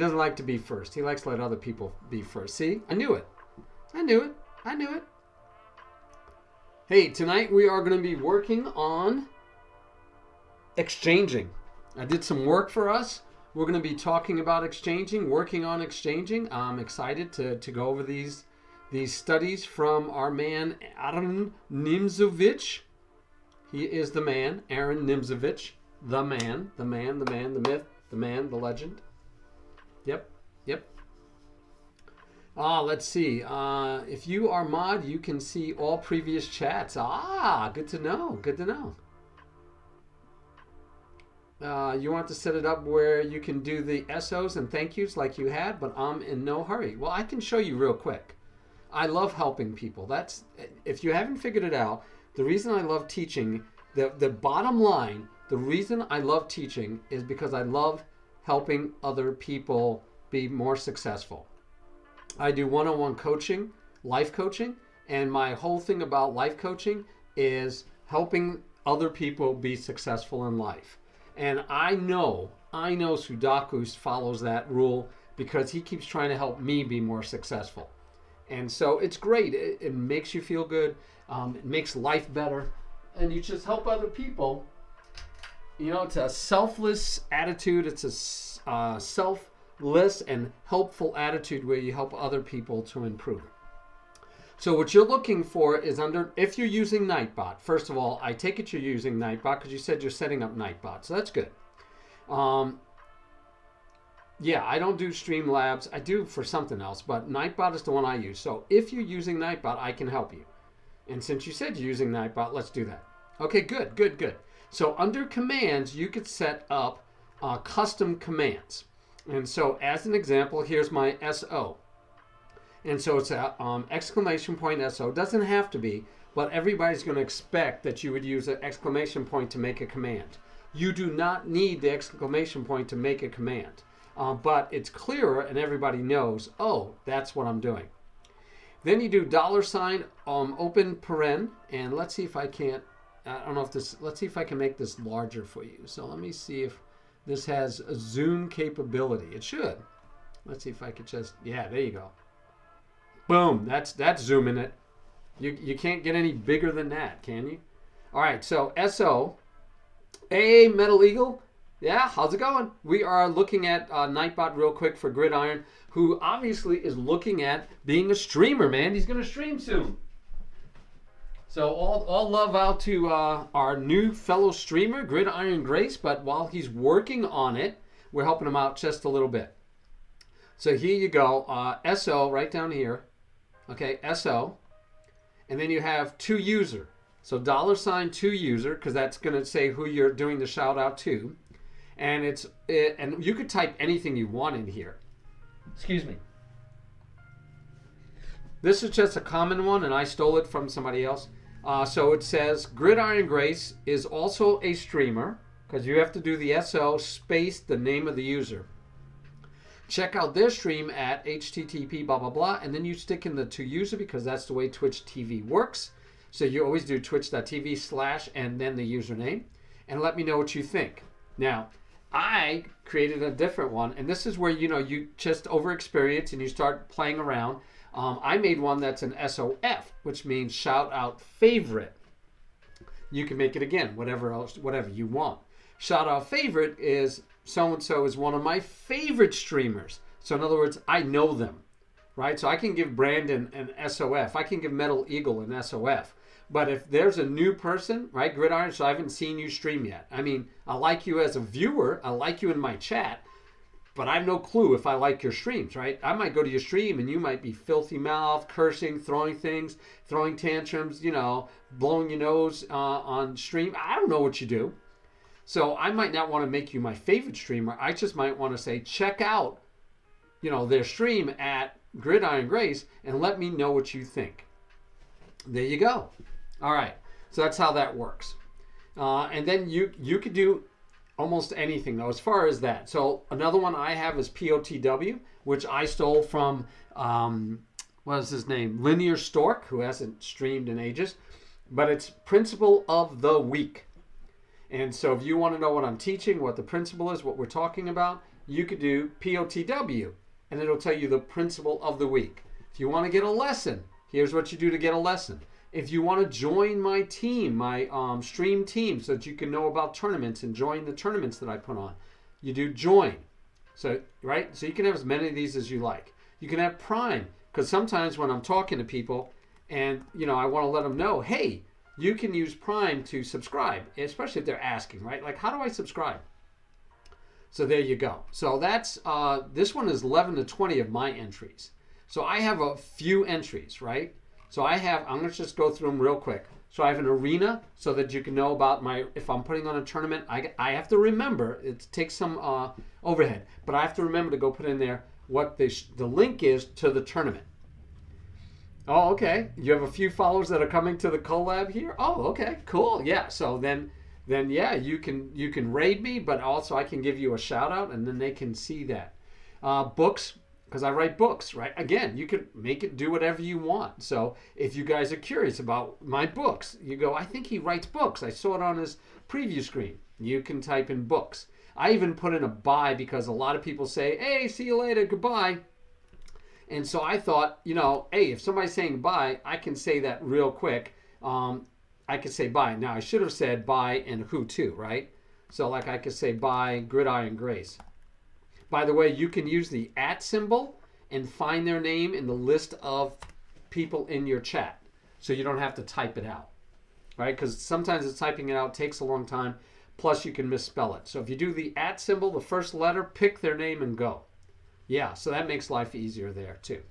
doesn't like to be first. He likes to let other people be first. See? I knew it. I knew it. I knew it. Hey, tonight we are going to be working on exchanging. I did some work for us. We're going to be talking about exchanging, working on exchanging. I'm excited to go over these studies from our man, Aaron Nimzowitsch. He is the man, Aaron Nimzowitsch, the man, the myth, the man, the legend. Yep. Let's see. If you are mod, you can see all previous chats. Good to know. Good to know. You want to set it up where you can do the SOs and thank yous like you had, but I'm in no hurry. Well, I can show you real quick. I love helping people. That's, if you haven't figured it out, the reason I love teaching, the bottom line, the reason I love teaching is because I love helping other people be more successful. I do one-on-one coaching, life coaching, and my whole thing about life coaching is helping other people be successful in life. And I know Sudaku follows that rule because he keeps trying to help me be more successful. And so it's great. It makes you feel good. It makes life better. And you just help other people. You know, it's a selfless attitude. It's a selfless and helpful attitude where you help other people to improve. So what you're looking for is if you're using Nightbot, first of all, I take it you're using Nightbot because you said you're setting up Nightbot. So that's good. Yeah, I don't do Streamlabs. I do for something else, but Nightbot is the one I use. So if you're using Nightbot, I can help you. And since you said you're using Nightbot, let's do that. Okay, good. So under commands, you could set up custom commands. And so as an example, here's my SO. And so it's a exclamation point SO. Doesn't have to be, but everybody's going to expect that you would use an exclamation point to make a command. You do not need the exclamation point to make a command. But it's clearer and everybody knows, oh, that's what I'm doing. Then you do $, open paren, and let's see if I can't, let's see if I can make this larger for you. So let me see if this has a zoom capability. It should. Let's see if I could just, yeah, there you go. Boom, that's zooming it. You can't get any bigger than that, can you? All right, so SO. Hey, Metal Eagle. Yeah, how's it going? We are looking at Nightbot real quick for Gridiron, who obviously is looking at being a streamer, man. He's going to stream soon. So all love out to our new fellow streamer, Gridiron Grace, but while he's working on it, we're helping him out just a little bit. So here you go, SO right down here. Okay, SO, and then you have to user. So $ to user, because that's going to say who you're doing the shout out to. And and you could type anything you want in here. Excuse me. This is just a common one, and I stole it from somebody else. So it says Gridiron Grace is also a streamer, because you have to do the SO space the name of the user. Check out their stream at http blah blah blah, and then you stick in the to user because that's the way Twitch TV works. So you always do twitch.tv/ and then the username, and let me know what you think. Now, I created a different one, and this is where you just over experience and you start playing around. I made one that's an SOF, which means shout out favorite. You can make it again, whatever you want. Shout out favorite is so-and-so is one of my favorite streamers. So in other words, I know them, right? So I can give Brandon an SOF. I can give Metal Eagle an SOF. But if there's a new person, right, Gridiron, so I haven't seen you stream yet. I mean, I like you as a viewer. I like you in my chat. But I have no clue if I like your streams, right? I might go to your stream and you might be filthy mouth, cursing, throwing things, throwing tantrums, blowing your nose on stream. I don't know what you do. So I might not want to make you my favorite streamer. I just might want to say, check out, their stream at Gridiron Grace and let me know what you think. There you go. All right. So that's how that works. And then you could do almost anything, though, as far as that. So another one I have is POTW, which I stole from, what is his name? Linear Stork, who hasn't streamed in ages. But it's Principle of the Week. And so if you want to know what I'm teaching, what the principle is, what we're talking about, you could do POTW, and it'll tell you the principle of the week. If you want to get a lesson, here's what you do to get a lesson. If you want to join my team, my stream team, so that you can know about tournaments and join the tournaments that I put on, you do join. So, right? So you can have as many of these as you like. You can have Prime, because sometimes when I'm talking to people and, I want to let them know, hey, you can use Prime to subscribe, especially if they're asking, right? Like, how do I subscribe? So there you go. So that's, this one is 11 to 20 of my entries. So I have a few entries, right? So I'm going to just go through them real quick. So I have an arena so that you can know about if I'm putting on a tournament, I have to remember, it takes some overhead, but I have to remember to go put in there what the link is to the tournament. Oh, okay. You have a few followers that are coming to the collab here? Oh, okay, cool. Yeah, so then yeah, you can raid me, but also I can give you a shout out and then they can see that. Books, because I write books, right? Again, you can make it do whatever you want. So if you guys are curious about my books, you go, I think he writes books. I saw it on his preview screen. You can type in books. I even put in a bye because a lot of people say, hey, see you later, goodbye. And so I thought, hey, if somebody's saying bye, I can say that real quick. I could say bye. Now, I should have said bye and who to, right? So like I could say bye, Gridiron Grace. By the way, you can use the @ symbol and find their name in the list of people in your chat. So you don't have to type it out, right? Because sometimes it's typing it out takes a long time. Plus, you can misspell it. So if you do the @ symbol, the first letter, pick their name and go. Yeah, so that makes life easier there too.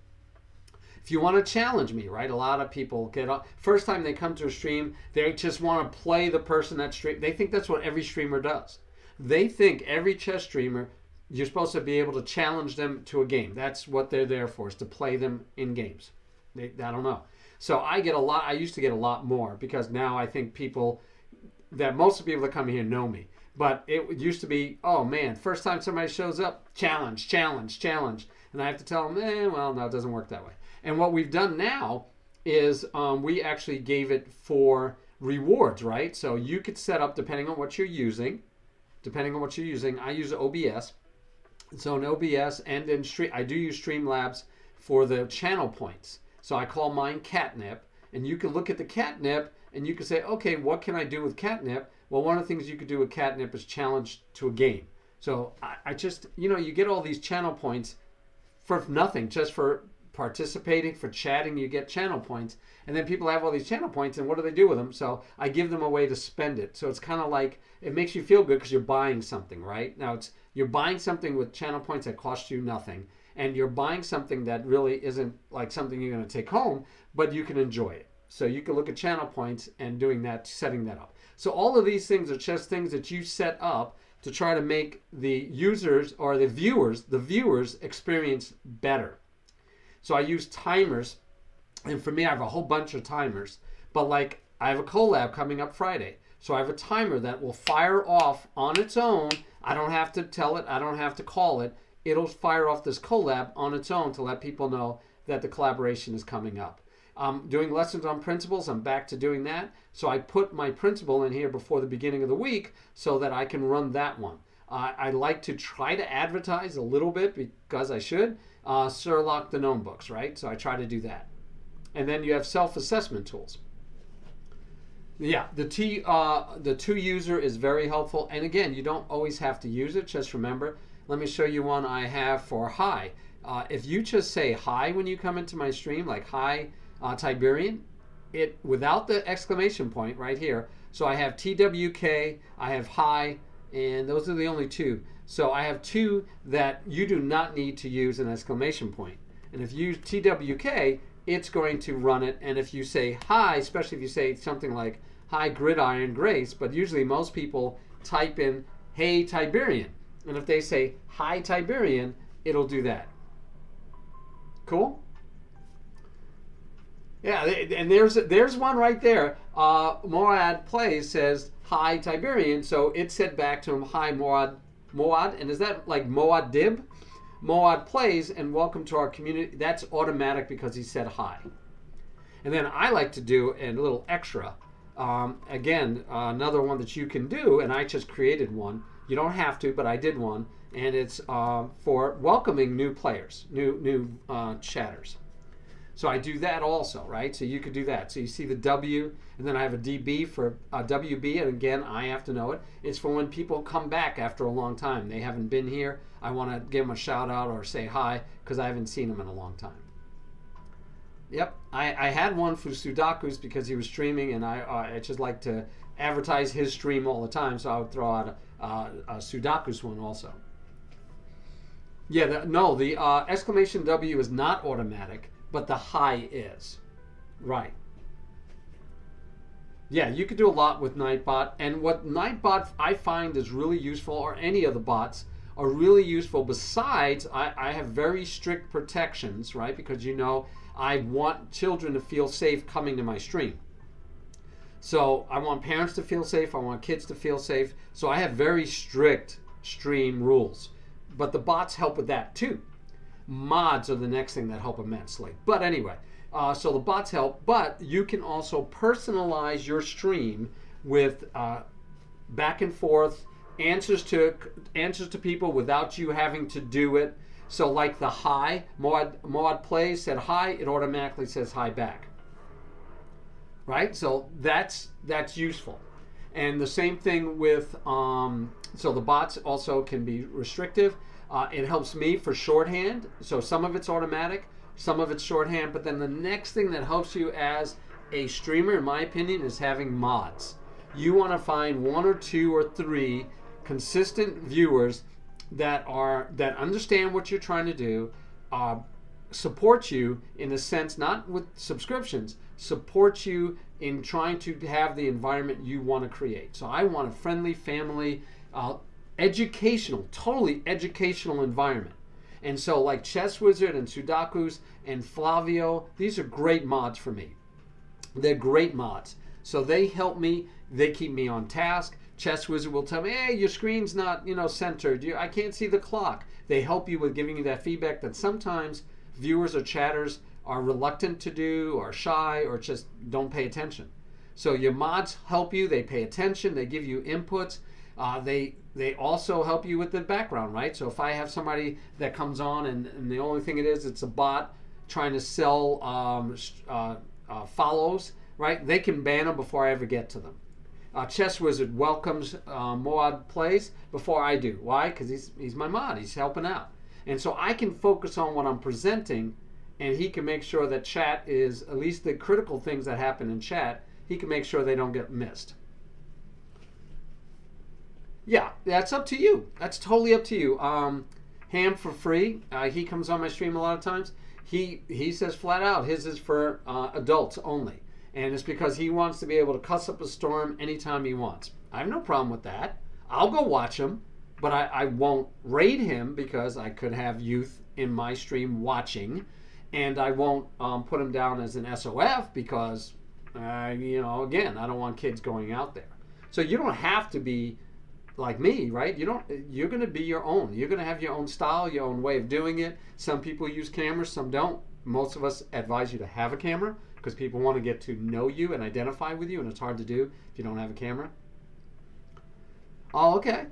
If you want to challenge me, right? A lot of people get up. First time they come to a stream, they just want to play the person that stream. They think that's what every streamer does. They think every chess streamer, you're supposed to be able to challenge them to a game. That's what they're there for, is to play them in games. I don't know. So I get a lot. I used to get a lot more because now I think most of the people that come here know me. But it used to be, oh man, first time somebody shows up, challenge, challenge, challenge. And I have to tell them, well, no, it doesn't work that way. And what we've done now is we actually gave it for rewards, right? So you could set up, depending on what you're using, I use OBS. So in OBS and in I do use Streamlabs for the channel points. So I call mine Catnip, and you can look at the Catnip and you can say, okay, what can I do with Catnip? Well, one of the things you could do with Catnip is challenge to a game. So I just, you get all these channel points for nothing, just for participating, for chatting, you get channel points. And then people have all these channel points, and what do they do with them? So I give them a way to spend it. So it's kind of like, it makes you feel good because you're buying something, right? Now you're buying something with channel points that cost you nothing, and you're buying something that really isn't like something you're going to take home, but you can enjoy it. So you can look at channel points and doing that, setting that up. So all of these things are just things that you set up to try to make the users or the viewers experience better. So I use timers, and for me, I have a whole bunch of timers, but like I have a collab coming up Friday. So I have a timer that will fire off on its own. I don't have to tell it. I don't have to call it. It'll fire off this collab on its own to let people know that the collaboration is coming up. Doing lessons on principles, I'm back to doing that. So I put my principle in here before the beginning of the week so that I can run that one. I like to try to advertise a little bit because I should. Sherlock the Gnome books, right? So I try to do that. And then you have self-assessment tools. Yeah, the to user is very helpful. And again, you don't always have to use it. Just remember, let me show you one I have for hi. If you just say hi when you come into my stream, like hi Tiberian, it without the exclamation point right here. So I have TWK, I have hi, and those are the only two. So I have two that you do not need to use an exclamation point. And if you use TWK, it's going to run it. And if you say hi, especially if you say something like hi Gridiron Grace, but usually most people type in hey Tiberian. And if they say hi Tiberian, it'll do that. Cool? Yeah, and there's one right there. Morad Plays says hi Tiberian, so it said back to him hi Morad, and is that like Moad Dib? Moad Plays and welcome to our community. That's automatic because he said hi. And then I like to do a little extra. Again, another one that you can do, and I just created one. You don't have to, but I did one. and it's for welcoming new players, new chatters. So I do that also, right? So you could do that. So you see the W, and then I have a DB for WB, and again, I have to know it. It's for when people come back after a long time. They haven't been here. I want to give them a shout out or say hi because I haven't seen them in a long time. Yep, I had one for Sudakus because he was streaming, and I just like to advertise his stream all the time, so I would throw out a Sudakus one also. Yeah, the exclamation W is not automatic, but the hi is. Right. Yeah, you could do a lot with Nightbot, and what Nightbot I find is really useful, or any of the bots are really useful. Besides, I have very strict protections, right? Because I want children to feel safe coming to my stream. So I want parents to feel safe. I want kids to feel safe. So I have very strict stream rules. But the bots help with that too. Mods are the next thing that help immensely. But anyway, so the bots help. But you can also personalize your stream with back and forth answers to people without you having to do it. So like the hi, Moad plays, said hi, it automatically says hi back. Right? So that's useful. And the same thing with, so the bots also can be restrictive. It helps me for shorthand. So some of it's automatic, some of it's shorthand. But then the next thing that helps you as a streamer, in my opinion, is having mods. You want to find 1 or 2 or 3 consistent viewers that understand what you're trying to do, support you in a sense, not with subscriptions, support you in trying to have the environment you want to create. So I want a friendly, family, educational, totally educational environment. And so like Chess Wizard and Sudakus and Flavio, these are great mods for me. They're great mods. So they help me, they keep me on task. Chess Wizard will tell me, hey, your screen's not, centered. I can't see the clock. They help you with giving you that feedback that sometimes viewers or chatters are reluctant to do, or shy, or just don't pay attention. So your mods help you. They pay attention. They give you inputs. They also help you with the background, right? So if I have somebody that comes on and the only thing it's a bot trying to sell follows, right? They can ban them before I ever get to them. Chess Wizard welcomes Moad plays before I do. Why? Because he's my mod. He's helping out. And so I can focus on what I'm presenting, and he can make sure that chat is, at least the critical things that happen in chat, he can make sure they don't get missed. Yeah, that's up to you. That's totally up to you. Ham for free. He comes on my stream a lot of times. He says flat out, his is for adults only. And it's because he wants to be able to cuss up a storm anytime he wants. I have no problem with that. I'll go watch him, but I won't raid him because I could have youth in my stream watching. And I won't put him down as an SOF because, again, I don't want kids going out there. So you don't have to be like me, right? You're going to be your own. You're going to have your own style, your own way of doing it. Some people use cameras, some don't. Most of us advise you to have a camera because people want to get to know you and identify with you, and it's hard to do if you don't have a camera. Oh, okay.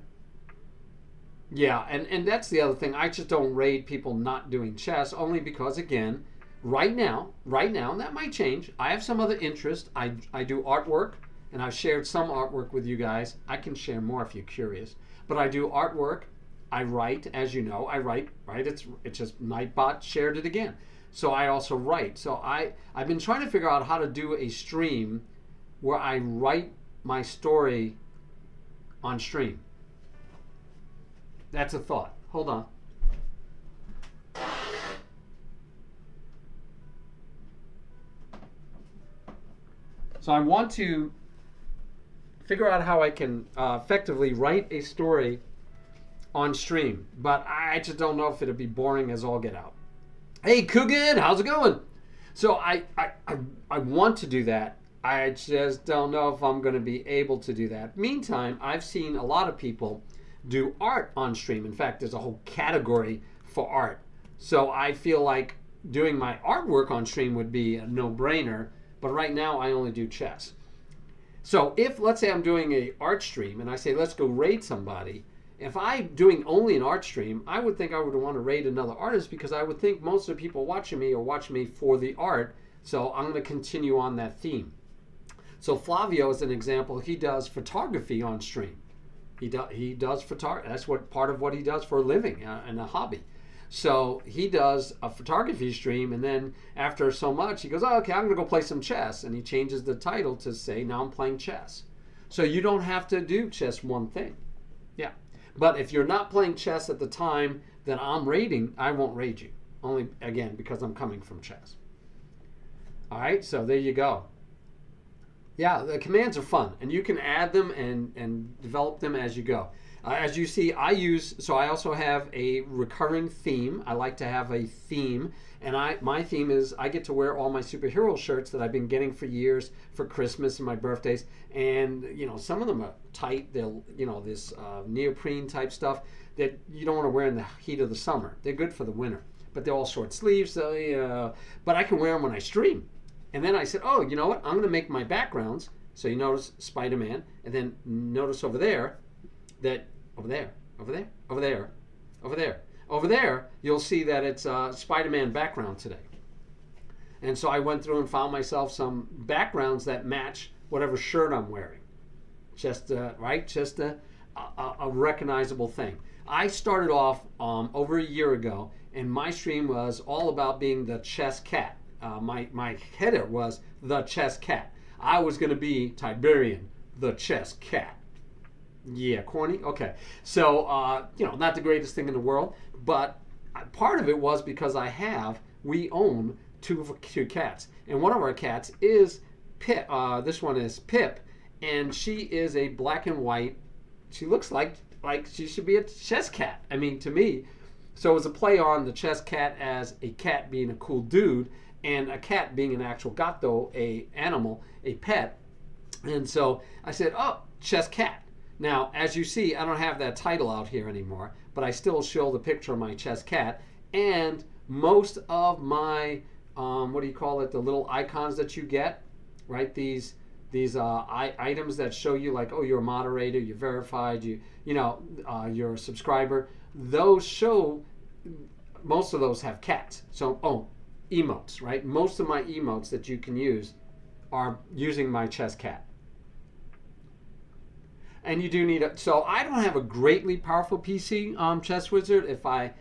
Yeah, and that's the other thing. I just don't raid people not doing chess, only because, again, right now, and that might change, I have some other interest. I do artwork, and I've shared some artwork with you guys. I can share more if you're curious. But I do artwork. I write, as you know. I write, right? It's just Nightbot shared it again. So I also write. So I've been trying to figure out how to do a stream where I write my story on stream. That's a thought. Hold on. So I want to figure out how I can effectively write a story on stream, but I just don't know if it'll be boring as all get out. Hey, Coogan, how's it going? So I want to do that. I just don't know if I'm going to be able to do that. Meantime, I've seen a lot of people do art on stream. In fact, there's a whole category for art. So I feel like doing my artwork on stream would be a no-brainer, but right now I only do chess. So if, let's say I'm doing a art stream and I say, let's go raid somebody, If I'm doing only an art stream, I would think I would want to rate another artist because I would think most of the people watching me are watching me for the art. So I'm going to continue on that theme. So Flavio is an example. He does photography on stream. He does photography. That's what part of what he does for a living and a hobby. So he does a photography stream, and then after so much, he goes, "Oh, okay, I'm going to go play some chess," and he changes the title to say, "Now I'm playing chess." So you don't have to do just one thing. Yeah. But if you're not playing chess at the time that I'm raiding, I won't raid you. Only, again, because I'm coming from chess. All right, so there you go. Yeah, the commands are fun, and you can add them and develop them as you go. As you see, I also have a recurring theme. I like to have a theme, and my theme is I get to wear all my superhero shirts that I've been getting for years for Christmas and my birthdays. And some of them are tight. They'll this neoprene type stuff that you don't want to wear in the heat of the summer. They're good for the winter, but they're all short sleeves. So but I can wear them when I stream. And then I said, oh, you know what? I'm going to make my backgrounds. So you notice Spider-Man, and then notice over there that over there, you'll see that it's a Spider-Man background today. And so I went through and found myself some backgrounds that match whatever shirt I'm wearing. Just a recognizable thing. I started off over a year ago, and my stream was all about being the chess cat. My header was the chess cat. I was going to be Tiberian, the chess cat. Yeah, corny? Okay. So, not the greatest thing in the world, but part of it was because we own two cats. And one of our cats is Pip. This one is Pip, and she is a black and white. She looks like she should be a chess cat. I mean, to me. So it was a play on the chess cat as a cat being a cool dude, and a cat being an actual gato, a animal, a pet. And so I said, oh, chess cat. Now, as you see, I don't have that title out here anymore, but I still show the picture of my chess cat. And most of my, the little icons that you get, right? These items that show you like, oh, you're a moderator, you're verified, you're a subscriber. Those show, most of those have cats. So, emotes, right? Most of my emotes that you can use are using my chess cat. And you do need so I don't have a greatly powerful PC, Chess Wizard. If I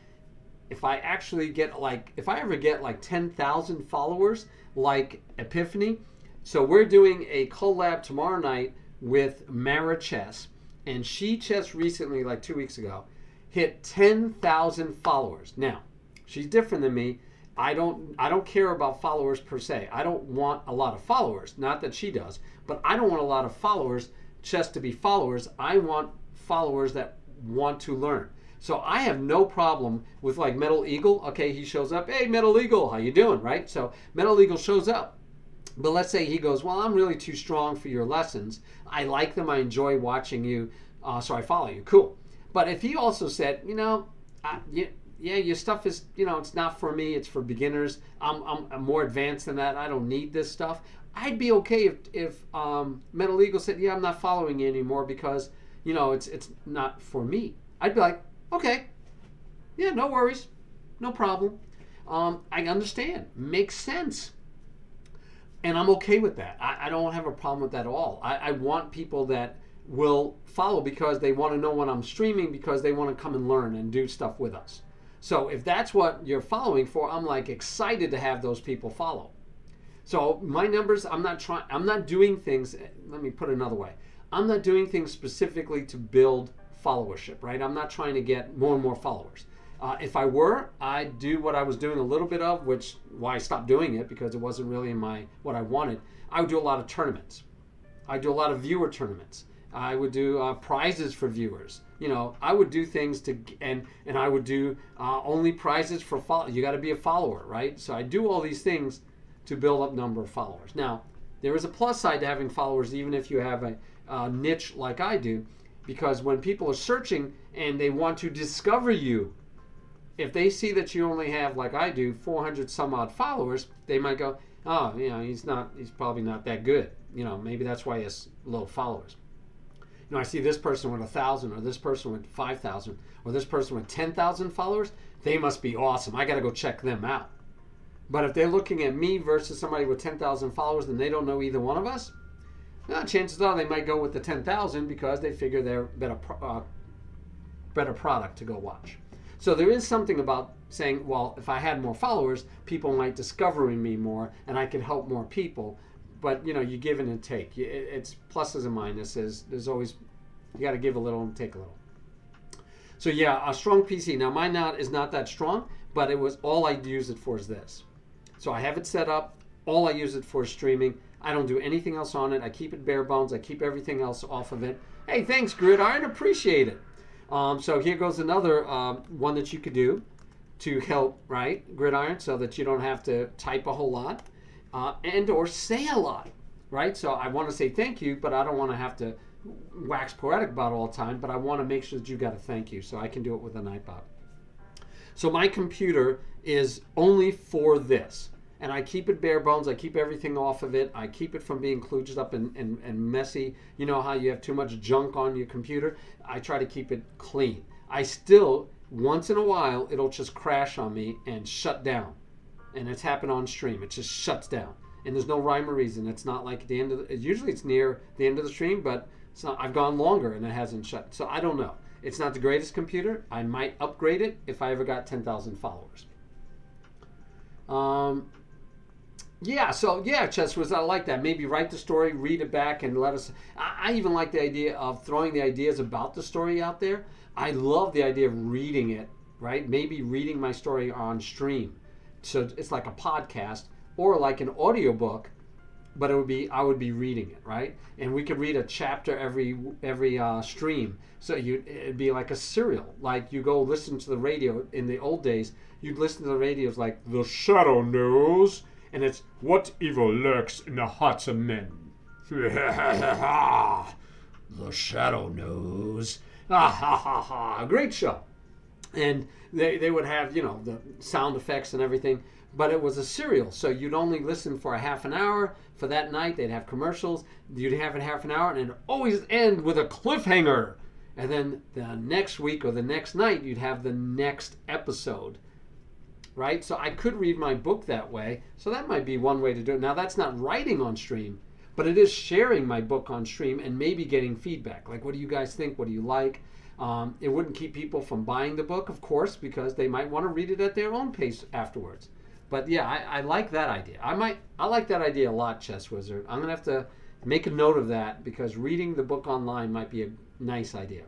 actually get if I ever get 10,000 followers like Epiphany. So we're doing a collab tomorrow night with Mara Chess, and she just recently, 2 weeks ago, hit 10,000 followers. Now, she's different than me. I don't care about followers per se. I don't want a lot of followers. Not that she does, but I don't want a lot of followers just to be followers. I want followers that want to learn. So I have no problem with Metal Eagle. Okay, he shows up. Hey, Metal Eagle, how you doing? Right? So Metal Eagle shows up. But let's say he goes, well, I'm really too strong for your lessons. I like them. I enjoy watching you. So I follow you. Cool. But if he also said, your stuff is, it's not for me. It's for beginners. I'm more advanced than that. I don't need this stuff. I'd be okay if Metal Eagle said, yeah, I'm not following you anymore because, it's not for me. I'd be like, okay, yeah, no worries, no problem. I understand. Makes sense. And I'm okay with that. I don't have a problem with that at all. I want people that will follow because they want to know when I'm streaming, because they want to come and learn and do stuff with us. So if that's what you're following for, I'm excited to have those people follow. So my numbers, I'm not doing things, let me put it another way. I'm not doing things specifically to build followership, right? I'm not trying to get more and more followers. If I were, I'd do what I was doing a little bit of, why I stopped doing it because it wasn't really what I wanted. I would do a lot of tournaments. I do a lot of viewer tournaments. I would do prizes for viewers. I would do things and I would do only prizes for follow. You got to be a follower, right? So I do all these things to build up number of followers. Now, there is a plus side to having followers, even if you have a niche like I do, because when people are searching and they want to discover you, if they see that you only have, like I do, 400 some odd followers, they might go, oh, he's probably not that good. Maybe that's why he has low followers. I see this person with 1,000, or this person with 5,000, or this person with 10,000 followers. They must be awesome. I got to go check them out. But if they're looking at me versus somebody with 10,000 followers and they don't know either one of us, chances are they might go with the 10,000 because they figure they're better product to go watch. So there is something about saying, well, if I had more followers, people might discover me more and I could help more people. But, you give and take. It's pluses and minuses. There's always, you got to give a little and take a little. So yeah, a strong PC. Now mine is not that strong, but it was all I use it for is this. So I have it set up. All I use it for is streaming. I don't do anything else on it. I keep it bare bones. I keep everything else off of it. Hey, thanks, Gridiron. Appreciate it. So here goes another one that you could do to help, right, Gridiron, so that you don't have to type a whole lot and or say a lot, right? So I want to say thank you, but I don't want to have to wax poetic about it all the time, but I want to make sure that you got a thank you, so I can do it with a Nightbot. So my computer is only for this. And I keep it bare bones. I keep everything off of it. I keep it from being kludged up and messy. You know how you have too much junk on your computer? I try to keep it clean. I still, once in a while, it'll just crash on me and shut down. And it's happened on stream. It just shuts down. And there's no rhyme or reason. It's not like at the end of usually it's near the end of the stream, but it's not. I've gone longer and it hasn't shut. So I don't know. It's not the greatest computer. I might upgrade it if I ever got 10,000 followers. Chess was, I like that. Maybe write the story, read it back, and let us. I even like the idea of throwing the ideas about the story out there. I love the idea of reading it, right? Maybe reading my story on stream. So it's like a podcast or like an audiobook, but I would be reading it, right? And we could read a chapter every stream. So it'd be like a serial. Like you go listen to the radio in the old days, you'd listen to the radios like the Shadow News. And it's, what evil lurks in the hearts of men? The Shadow Knows. A great show. And they would have, the sound effects and everything. But it was a serial, so you'd only listen for a half an hour. For that night, they'd have commercials. You'd have it half an hour, and it'd always end with a cliffhanger. And then the next week or the next night, you'd have the next episode. Right? So I could read my book that way. So that might be one way to do it. Now, that's not writing on stream, but it is sharing my book on stream and maybe getting feedback. Like, what do you guys think? What do you like? It wouldn't keep people from buying the book, of course, because they might want to read it at their own pace afterwards. But yeah, I like that idea. I like that idea a lot, Chess Wizard. I'm going to have to make a note of that because reading the book online might be a nice idea.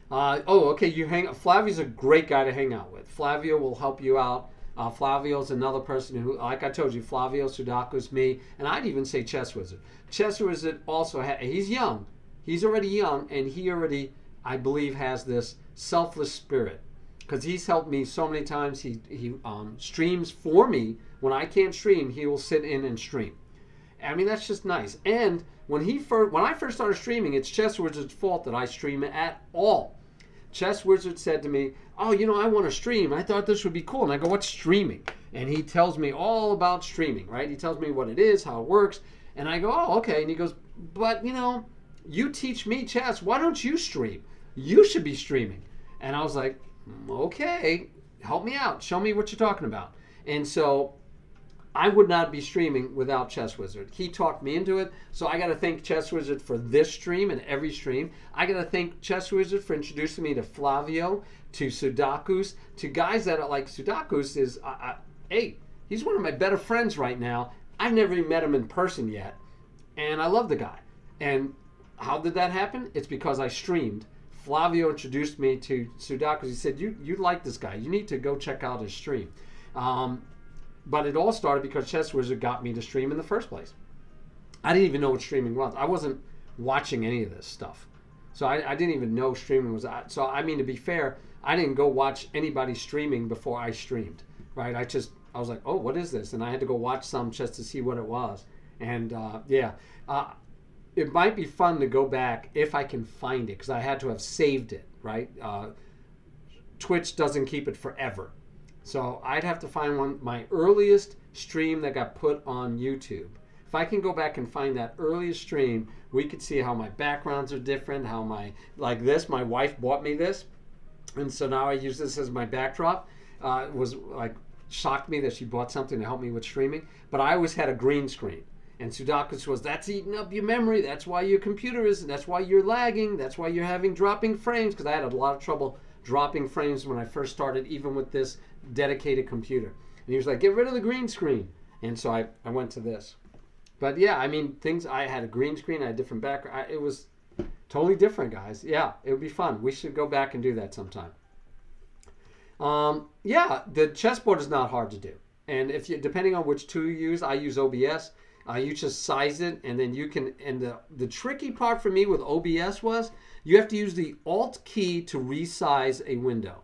Flavio's a great guy to hang out with. Flavio will help you out. Flavio's another person who, like I told you, Flavio, Sudaku's me, and I'd even say Chess Wizard. Chess Wizard also, he's young. He's already young, and he already, I believe, has this selfless spirit. Because he's helped me so many times. He streams for me. When I can't stream, he will sit in and stream. I mean, that's just nice. And when I first started streaming, it's Chess Wizard's fault that I stream at all. Chess Wizard said to me, I want to stream. I thought this would be cool. And I go, what's streaming? And he tells me all about streaming, right? He tells me what it is, how it works. And I go, oh, okay. And he goes, but, you teach me chess. Why don't you stream? You should be streaming. And I was like, okay, help me out. Show me what you're talking about. And so I would not be streaming without Chess Wizard. He talked me into it, so I got to thank Chess Wizard for this stream and every stream. I got to thank Chess Wizard for introducing me to Flavio, to Sudakus, to guys that are like Sudakus is, he's one of my better friends right now. I've never even met him in person yet, and I love the guy. And how did that happen? It's because I streamed. Flavio introduced me to Sudakus. He said, you like this guy. You need to go check out his stream. But it all started because Chess Wizard got me to stream in the first place. I didn't even know what streaming was. I wasn't watching any of this stuff. So I didn't even know streaming was. So, I mean, to be fair, I didn't go watch anybody streaming before I streamed, right? I was like, oh, what is this? And I had to go watch some just to see what it was. And, it might be fun to go back if I can find it because I had to have saved it, right? Twitch doesn't keep it forever. So I'd have to find my earliest stream that got put on YouTube if I can go back and find that earliest stream, we could see how my backgrounds are different, how like this, my wife bought me this, and so now I use this as my backdrop. It was like, shocked me that she bought something to help me with streaming, but I always had a green screen. And Sudakus was, that's eating up your memory. That's why your computer is, that's why you're lagging. That's why you're having dropping frames. Because I had a lot of trouble dropping frames when I first started, even with this dedicated computer. And he was like, get rid of the green screen. And so I went to this. But yeah, I mean, I had a green screen, I had a different background. It was totally different, guys. Yeah, it would be fun. We should go back and do that sometime. Yeah, the chessboard is not hard to do. And if you, depending on which tool you use, I use OBS. You just size it, and then you can, and the tricky part for me with OBS was you have to use the Alt key to resize a window.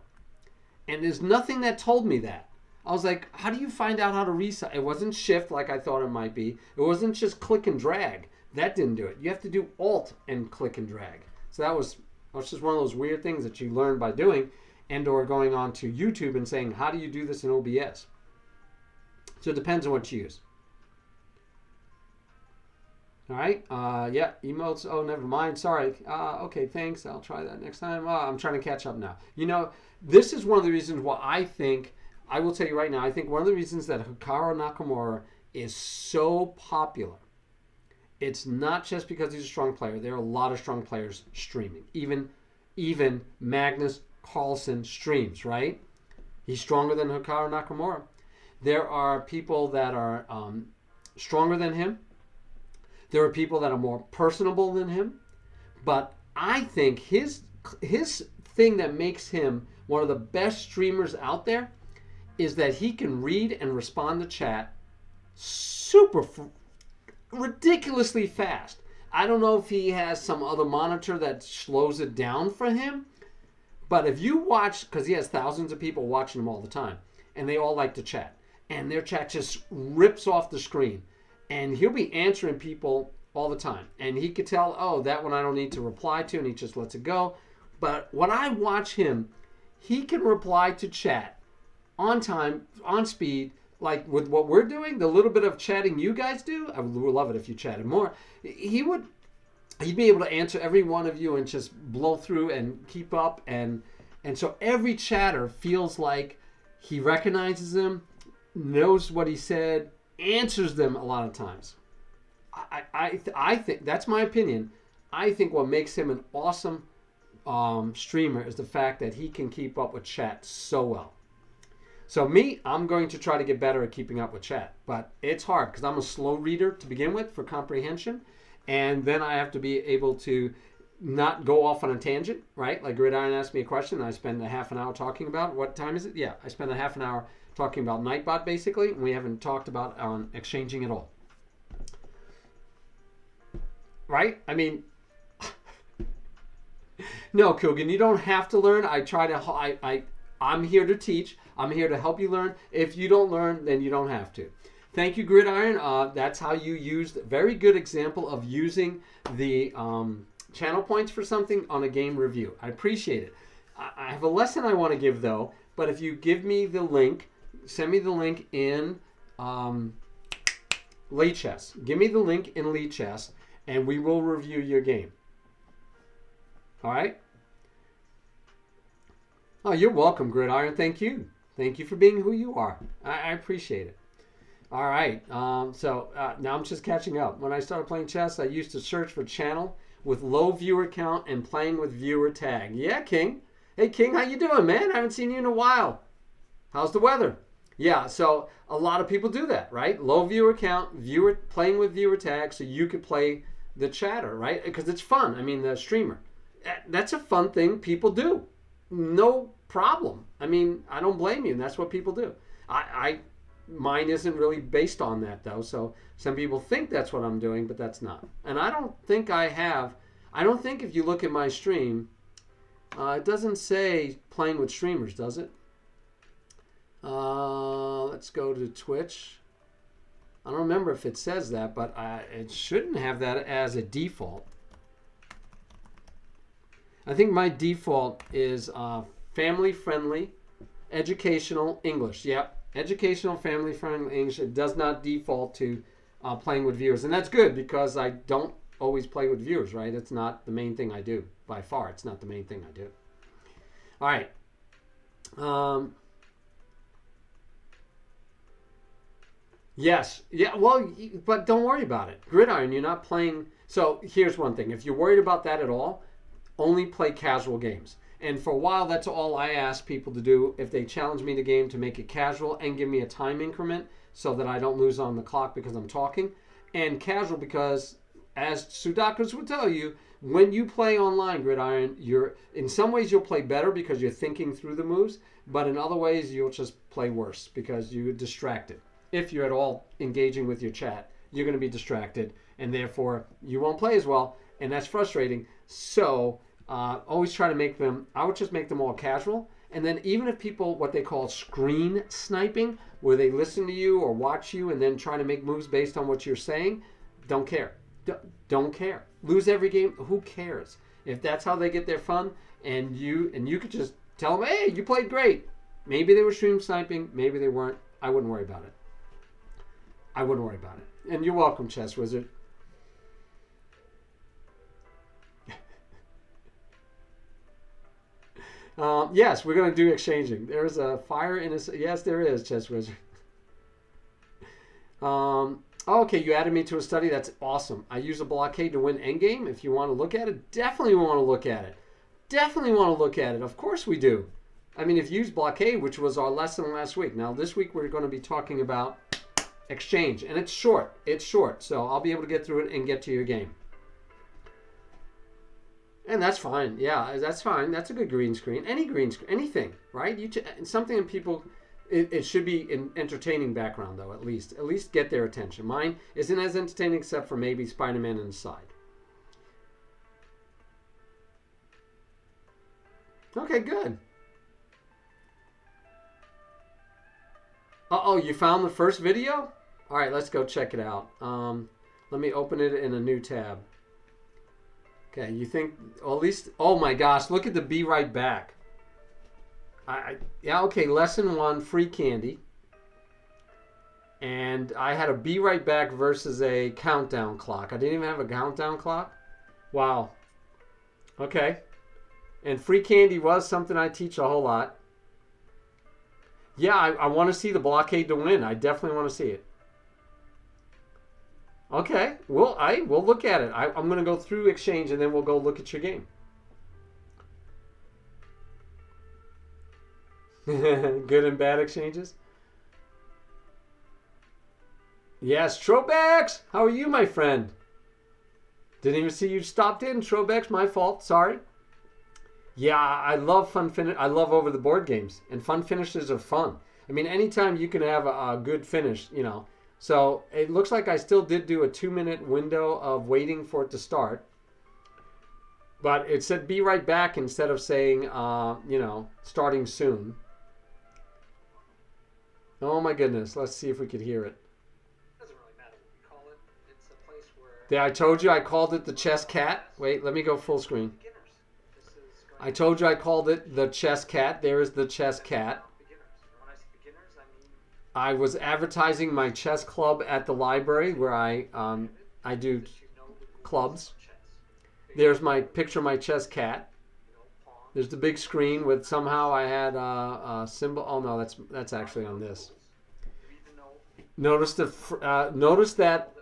And there's nothing that told me that. I was like, how do you find out how to resize? It wasn't Shift like I thought it might be. It wasn't just click and drag. That didn't do it. You have to do Alt and click and drag. So that was just one of those weird things that you learn by doing, and or going on to YouTube and saying, how do you do this in OBS? So it depends on what you use. All right. Yeah. Emotes. Oh, never mind. Sorry. Okay. Thanks. I'll try that next time. I'm trying to catch up now. You know, this is one of the reasons why I will tell you right now, I think one of the reasons that Hikaru Nakamura is so popular, it's not just because he's a strong player. There are a lot of strong players streaming. Even Magnus Carlsen streams, right? He's stronger than Hikaru Nakamura. There are people that are stronger than him. There are people that are more personable than him. But I think his thing that makes him one of the best streamers out there is that he can read and respond to chat ridiculously fast. I don't know if he has some other monitor that slows it down for him. But if you watch, because he has thousands of people watching him all the time, and they all like to chat, and their chat just rips off the screen. And he'll be answering people all the time. And he could tell, oh, that one I don't need to reply to, and he just lets it go. But when I watch him, he can reply to chat on time, on speed, like with what we're doing, the little bit of chatting you guys do. I would love it if you chatted more. He'd be able to answer every one of you and just blow through and keep up. And so every chatter feels like he recognizes them, knows what he said, answers them a lot of times. I think, that's my opinion. I think what makes him an awesome streamer is the fact that he can keep up with chat so well. So me, I'm going to try to get better at keeping up with chat. But it's hard because I'm a slow reader to begin with for comprehension. And then I have to be able to not go off on a tangent, right? Like Gridiron asked me a question and I spend a half an hour talking about, what time is it? Yeah, I spend a half an hour talking about Nightbot basically, and we haven't talked about exchanging at all. Right? I mean, no, Kilgan, you don't have to learn. I'm here to teach. I'm here to help you learn. If you don't learn, then you don't have to. Thank you, Gridiron. That's how you used, very good example of using the channel points for something on a game review. I appreciate it. I have a lesson I want to give though, but if you give me the link, send me the link in Lichess. Give me the link in Lichess, and we will review your game. All right? Oh, you're welcome, Gridiron. Thank you. Thank you for being who you are. I appreciate it. All right. So now I'm just catching up. When I started playing chess, I used to search for channel with low viewer count and playing with viewer tag. Yeah, King. Hey, King, how you doing, man? I haven't seen you in a while. How's the weather? Yeah, so a lot of people do that, right? Low viewer count, playing with viewer tag, so you could play the chatter, right? Because it's fun. I mean, the streamer. That's a fun thing people do. No problem. I mean, I don't blame you. And that's what people do. Mine isn't really based on that, though. So some people think that's what I'm doing, but that's not. And I don't think I have. I don't think if you look at my stream, it doesn't say playing with streamers, does it? Let's go to Twitch. I don't remember if it says that, but it shouldn't have that as a default. I think my default is family-friendly, educational English. Yep, educational, family-friendly English. It does not default to playing with viewers, and that's good because I don't always play with viewers. Right? It's not the main thing I do by far. It's not the main thing I do. All right. Yes. Yeah. Well, but don't worry about it. Gridiron, you're not playing. So here's one thing: if you're worried about that at all, only play casual games. And for a while, that's all I ask people to do. If they challenge me to game, to make it casual and give me a time increment so that I don't lose on the clock because I'm talking. And casual because, as Sudakas would tell you, when you play online Gridiron, you're in some ways you'll play better because you're thinking through the moves, but in other ways you'll just play worse because you're distracted. If you're at all engaging with your chat, you're going to be distracted, and therefore you won't play as well, and that's frustrating. So always try to make them, I would just make them all casual. And then even if people, what they call screen sniping, where they listen to you or watch you and then try to make moves based on what you're saying, don't care. Don't care. Lose every game, who cares? If that's how they get their fun, and you could just tell them, hey, you played great. Maybe they were stream sniping, maybe they weren't. I wouldn't worry about it. I wouldn't worry about it. And you're welcome, Chess Wizard. Yes, we're going to do exchanging. There's a fire in a... Yes, there is, Chess Wizard. Okay, you added me to a study. That's awesome. I use a blockade to win endgame. If you want to look at it, definitely want to look at it. Definitely want to look at it. Of course we do. I mean, if you use blockade, which was our lesson last week. Now, this week we're going to be talking about exchange. And it's short. It's short. So I'll be able to get through it and get to your game. And that's fine. Yeah, that's fine. That's a good green screen. Any green screen, anything, right? Something that people, it should be an entertaining background though. At least get their attention. Mine isn't as entertaining except for maybe Spider-Man on the side. Okay, good. Uh-oh, you found the first video? All right, let's go check it out. Let me open it in a new tab. Okay, you think, well, at least, oh my gosh, look at the Be Right Back. Yeah, okay, lesson 1, free candy. And I had a Be Right Back versus a countdown clock. I didn't even have a countdown clock. Wow. Okay. And free candy was something I teach a whole lot. Yeah, I want to see the blockade to win. I definitely want to see it. Okay, well, we'll look at it. I'm going to go through exchange and then we'll go look at your game. Good and bad exchanges? Yes, Trobex! How are you, my friend? Didn't even see you stopped in, Trobex. My fault. Sorry. Yeah, I love fun finish. I love over the board games, and fun finishes are fun. I mean, anytime you can have a good finish, you know. So it looks like I still did do a 2-minute window of waiting for it to start. But it said be right back instead of saying, you know, starting soon. Oh my goodness. Let's see if we could hear it. Doesn't really matter what you call it. It's a place where... Yeah, I told you I called it the chess cat. Wait, let me go full screen. I told you I called it the chess cat. There is the chess cat. I was advertising my chess club at the library where I do clubs. There's my picture of my chess cat. There's the big screen with somehow I had a symbol. Oh no, that's actually on this. Notice that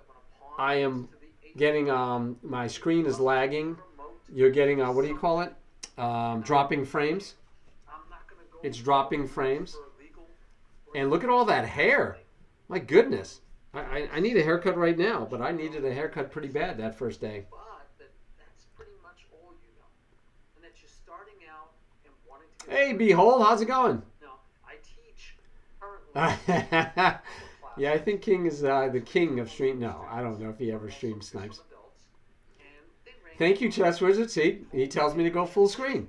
I am getting my screen is lagging. You're getting what do you call it? Dropping frames. It's dropping frames. And look at all that hair. My goodness. I need a haircut right now, but I needed a haircut pretty bad that first day. But that's pretty much all you know. And that you're starting out and wanting to Hey, Behold, how's it going? No, I teach currently. Yeah, I think King is the king of stream. No, I don't know if he ever stream snipes. Thank you, Chess Wizard. See, he tells me to go full screen.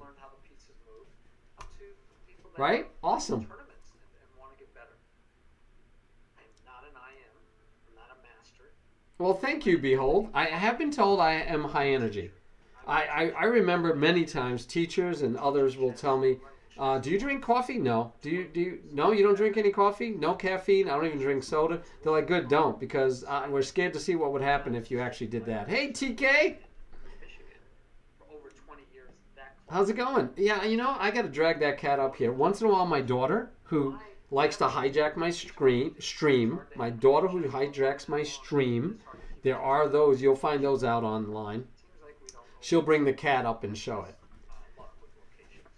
Right? Awesome. Well, thank you, Behold. I have been told I am high energy. I remember many times teachers and others will tell me, Do you drink coffee? No. Do you? No, you don't drink any coffee. No caffeine. I don't even drink soda. They're like, good, don't, because we're scared to see what would happen if you actually did that. Hey, TK, Michigan for over 20 years. That how's it going? Yeah, I got to drag that cat up here once in a while. My daughter, who likes to hijack my stream. My daughter who hijacks my stream. There are those. You'll find those out online. seems like we don't know She'll bring the cat up and show it. luck with locations.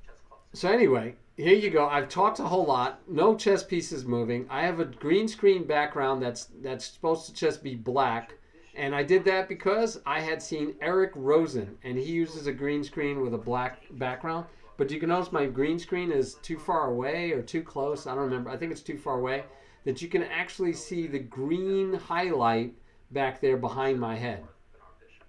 Chess clubs. So anyway, here you go. I've talked a whole lot. No chess pieces moving. I have a green screen background that's supposed to just be black. And I did that because I had seen Eric Rosen, and he uses a green screen with a black background. But you can notice my green screen is too far away or too close. I don't remember. I think it's too far away. That you can actually see the green highlight back there behind my head. Been our vision.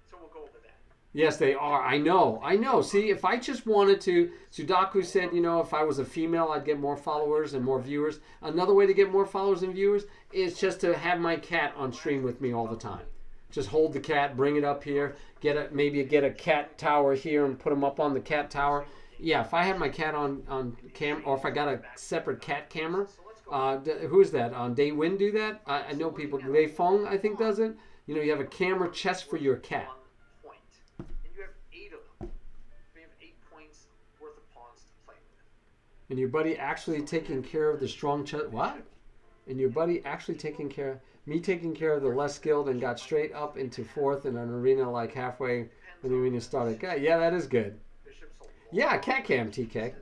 So we'll go over that. Yes, they are. I know. See, if I just wanted to, Sudaku said, if I was a female, I'd get more followers and more viewers. Another way to get more followers and viewers is just to have my cat on stream with me all the time. Just hold the cat, bring it up here, maybe get a cat tower here and put him up on the cat tower. Yeah, if I had my cat on cam, or if I got a separate cat camera, who is that? Day Win do that? I know people. Lei Feng, I think, does it. You have a camera just for your cat. 1 point. And you have 8 of them. We have 8 points worth of pawns to play with. And your buddy actually taking care of the strong chess. What? And your buddy actually taking care of the less skilled and got straight up into fourth in an arena like halfway when the arena started. Yeah, that is good. Bishops will Yeah, cat cam, TK.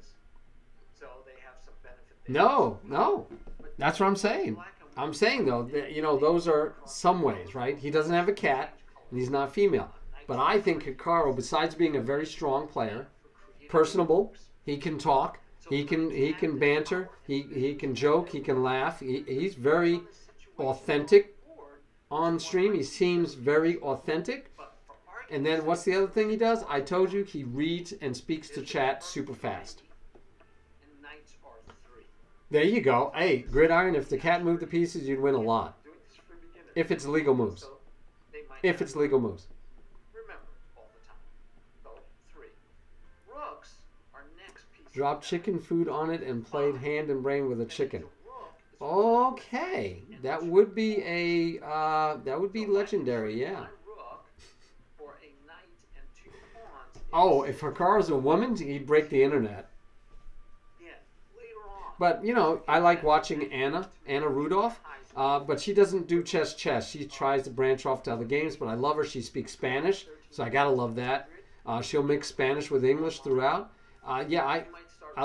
So they have some benefit there. No. That's what I'm saying. I'm saying, though, that, those are some ways, right? He doesn't have a cat, and he's not female. But I think Hikaru, besides being a very strong player, personable, he can talk, he can banter, he can joke, he can laugh. He's very authentic on stream. He seems very authentic. And then what's the other thing he does? I told you, he reads and speaks to chat super fast. And knights are 3. There you go. Hey, Gridiron, if the cat moved the pieces, you'd win a lot. Doing this for beginners. If it's legal moves. So they might If not it's legal moves. remember all the time. So 3. Rooks are next piece. of Drop the chicken food on it and played hand and brain with a chicken. The rook is Okay, that would be legendary, yeah. one rook for a knight and 2 pawns. Oh, if Hikaru's a woman, he'd break the internet. Yeah, later on. But I like watching Anna Rudolph. But she doesn't do chess. She tries to branch off to other games, but I love her. She speaks Spanish, so I gotta love that. She'll mix Spanish with English throughout. I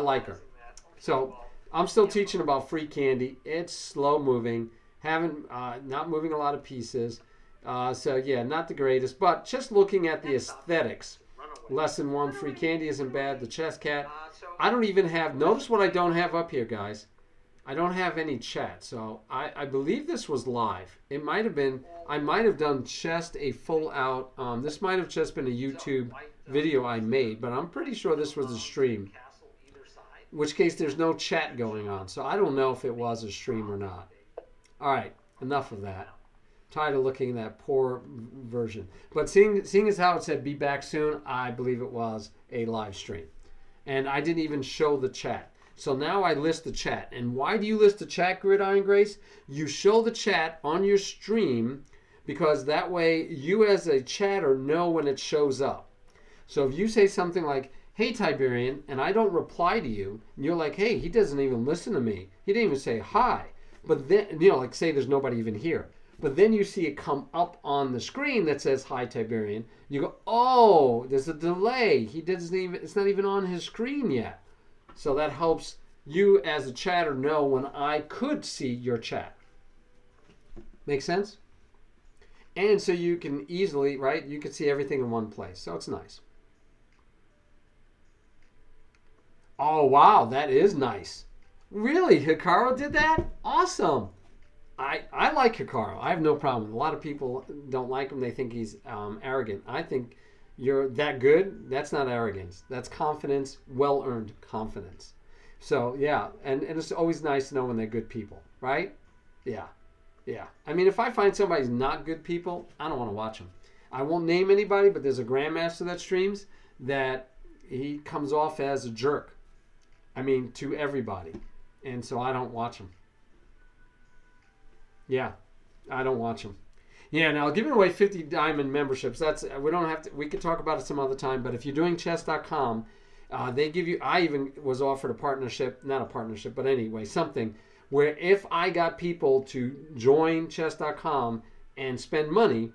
like her. So I'm still teaching about free candy. It's slow moving, not moving a lot of pieces. So yeah, not the greatest, but just looking at the aesthetics. Lesson 1, free candy isn't bad. The chess cat. I don't even have. Notice what I don't have up here, guys. I don't have any chat, so I believe this was live. It might have been. I might have done just a full out. This might have just been a YouTube video I made, but I'm pretty sure this was a stream. Castle either side. In which case, there's no chat going on, so I don't know if it was a stream or not. All right, enough of that. Tired of looking at that poor version. But seeing as how it said "be back soon," I believe it was a live stream, and I didn't even show the chat. So now I list the chat. And why do you list the chat, Gridiron Grace? You show the chat on your stream because that way you as a chatter know when it shows up. So if you say something like, "Hey Tiberian," and I don't reply to you, and you're like, "Hey, he doesn't even listen to me. He didn't even say hi." But then, like say there's nobody even here. But then you see it come up on the screen that says, "Hi Tiberian." You go, "Oh, there's a delay. It's not even on his screen yet." So that helps you as a chatter know when I could see your chat. Make sense? And so you can easily, right? You can see everything in one place. So it's nice. Oh, wow. That is nice. Really? Hikaru did that? Awesome. I like Hikaru. I have no problem. A lot of people don't like him. They think he's arrogant. I think you're that good. That's not arrogance. That's confidence, well-earned confidence. So, yeah. And it's always nice to know when they're good people, right? Yeah. I mean, if I find somebody's not good people, I don't want to watch them. I won't name anybody, but there's a grandmaster that streams that he comes off as a jerk. I mean, to everybody. And so I don't watch him. Yeah, I don't watch him. Yeah, now giving away 50 diamond memberships, that's, we don't have to, we could talk about it some other time, but if you're doing chess.com, they give you, I even was offered a partnership, not a partnership, but anyway, something where if I got people to join chess.com and spend money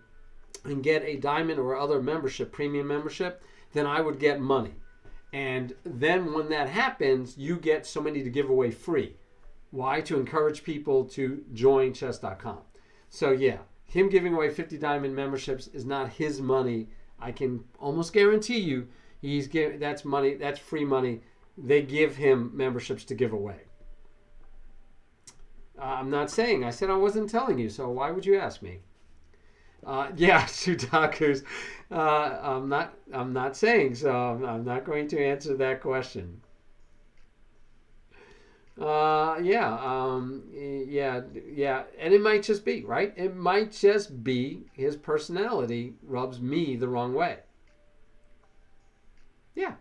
and get a diamond or other membership, premium membership, then I would get money. And then when that happens, you get so many to give away free. Why? To encourage people to join chess.com. So yeah, him giving away 50 diamond memberships is not his money. I can almost guarantee you that's money, that's free money. They give him memberships to give away. I'm not saying. I said I wasn't telling you, so why would you ask me? Yeah, Sudakus. I'm not saying, so I'm not going to answer that question. Yeah, and it might just be, right? It might just be his personality rubs me the wrong way. Yeah.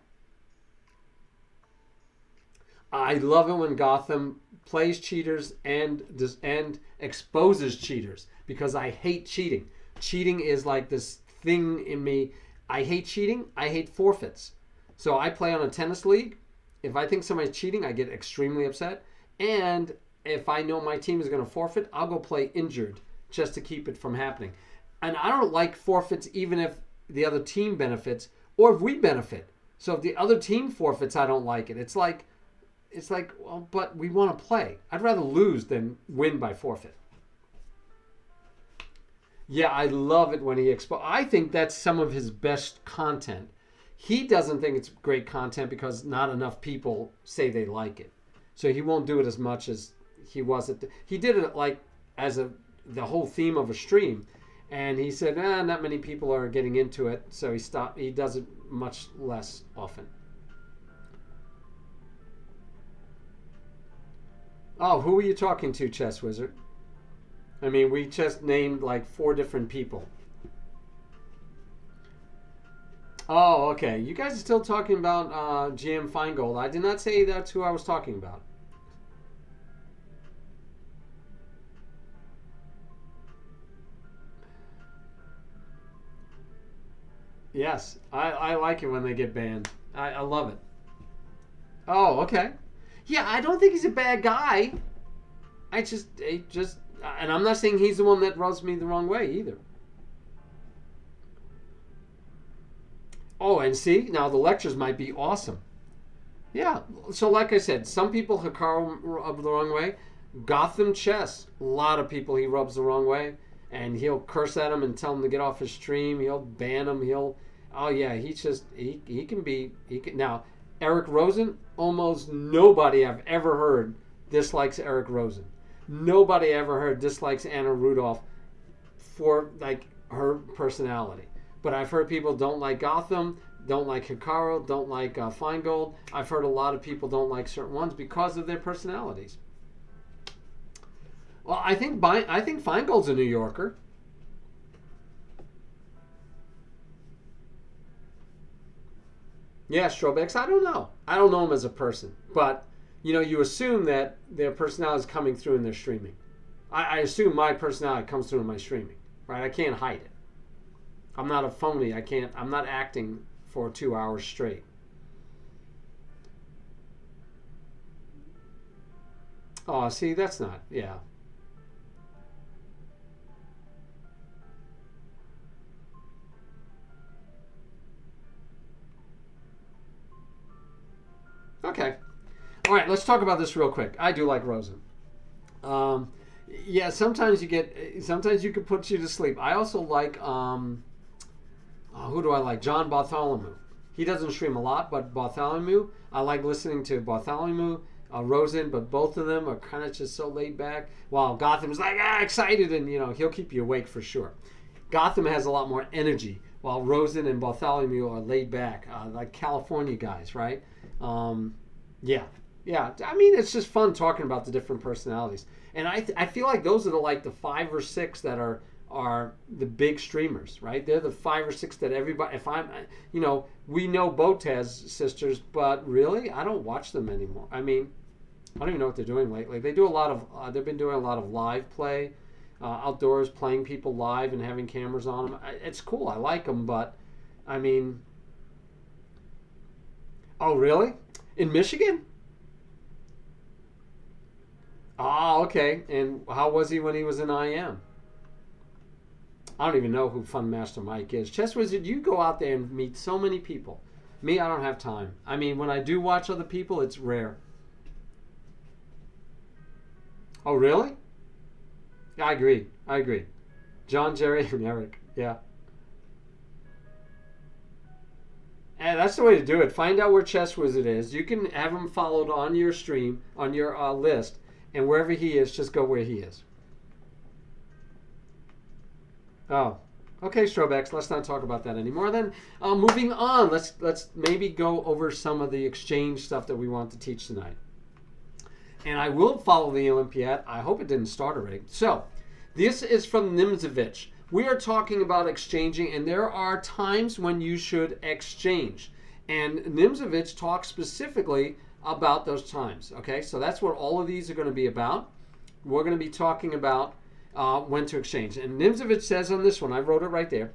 I love it when Gotham plays cheaters and exposes cheaters, because I hate cheating. Cheating is like this thing in me. I hate cheating. I hate forfeits. So I play on a tennis league. If I think somebody's cheating, I get extremely upset. And if I know my team is going to forfeit, I'll go play injured just to keep it from happening. And I don't like forfeits even if the other team benefits or if we benefit. So if the other team forfeits, I don't like it. It's like, well, but we want to play. I'd rather lose than win by forfeit. Yeah, I love it when he I think that's some of his best content. He doesn't think it's great content because not enough people say they like it. So he won't do it as much as he was at he did it like as the whole theme of a stream, and he said, not many people are getting into it, so he stopped. He does it much less often. Oh, who are you talking to, Chess Wizard? I mean, we just named like 4 different people. Oh, okay. You guys are still talking about GM Feingold. I did not say that's who I was talking about. Yes, I like it when they get banned. I love it. Oh, okay. Yeah, I don't think he's a bad guy. And I'm not saying he's the one that rubs me the wrong way either. Oh, and see, now the lectures might be awesome. Yeah, so like I said, some people Hikaru rub the wrong way. Gotham Chess, a lot of people he rubs the wrong way. And he'll curse at them and tell them to get off his stream. He'll ban them. Oh yeah, he can. Now, Eric Rosen, almost nobody I've ever heard dislikes Eric Rosen. Nobody I ever heard dislikes Anna Rudolph for like her personality. But I've heard people don't like Gotham, don't like Hikaru, don't like Feingold. I've heard a lot of people don't like certain ones because of their personalities. Well, I think Feingold's a New Yorker. Yeah, Strobex, I don't know. I don't know him as a person. But, you assume that their personality is coming through in their streaming. I assume my personality comes through in my streaming. Right? I can't hide it. I'm not a phony. I'm not acting for 2 hours straight. Oh, see, that's not, yeah. Okay. All right, let's talk about this real quick. I do like Rosen. Yeah, sometimes you can put you to sleep. I also like, who do I like? John Bartholomew. He doesn't stream a lot, but Bartholomew, I like listening to Bartholomew, Rosen, but both of them are kind of just so laid back. While Gotham's like, excited, and, he'll keep you awake for sure. Gotham has a lot more energy, while Rosen and Bartholomew are laid back, like California guys, right? Yeah. I mean, it's just fun talking about the different personalities, and I feel like those are the 5 or 6 that are are the big streamers, right? They're the 5 or 6 that everybody. If I'm, we know Botez sisters, but really, I don't watch them anymore. I mean, I don't even know what they're doing lately. They do a lot of. They've been doing a lot of live play, outdoors, playing people live and having cameras on them. It's cool. I like them, but I mean, oh really? In Michigan? Oh, okay. And how was he when he was in IM? I don't even know who Fun Master Mike is. Chess Wizard, you go out there and meet so many people. Me, I don't have time. I mean, when I do watch other people, it's rare. Oh, really? Yeah, I agree. John, Jerry, and Eric. Yeah. And that's the way to do it. Find out where Chess Wizard is. You can have him followed on your stream, on your list, and wherever he is, just go where he is. Oh, okay, Strobex. Let's not talk about that anymore. Then, moving on. Let's maybe go over some of the exchange stuff that we want to teach tonight. And I will follow the Olympiad. I hope it didn't start already. So, this is from Nimzovich. We are talking about exchanging, and there are times when you should exchange. And Nimzovich talks specifically about those times. Okay, so that's what all of these are going to be about. We're going to be talking about when to exchange. And Nimzovich says on this one, I wrote it right there,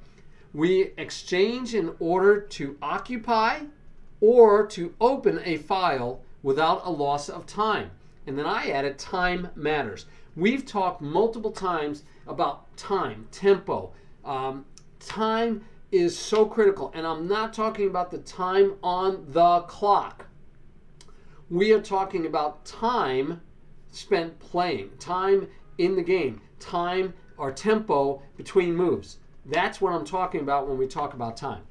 we exchange in order to occupy or to open a file without a loss of time. And then I added time matters. We've talked multiple times about time, tempo. Time is so critical. And I'm not talking about the time on the clock. We are talking about time spent playing, time in the game, time or tempo between moves. That's what I'm talking about when we talk about time.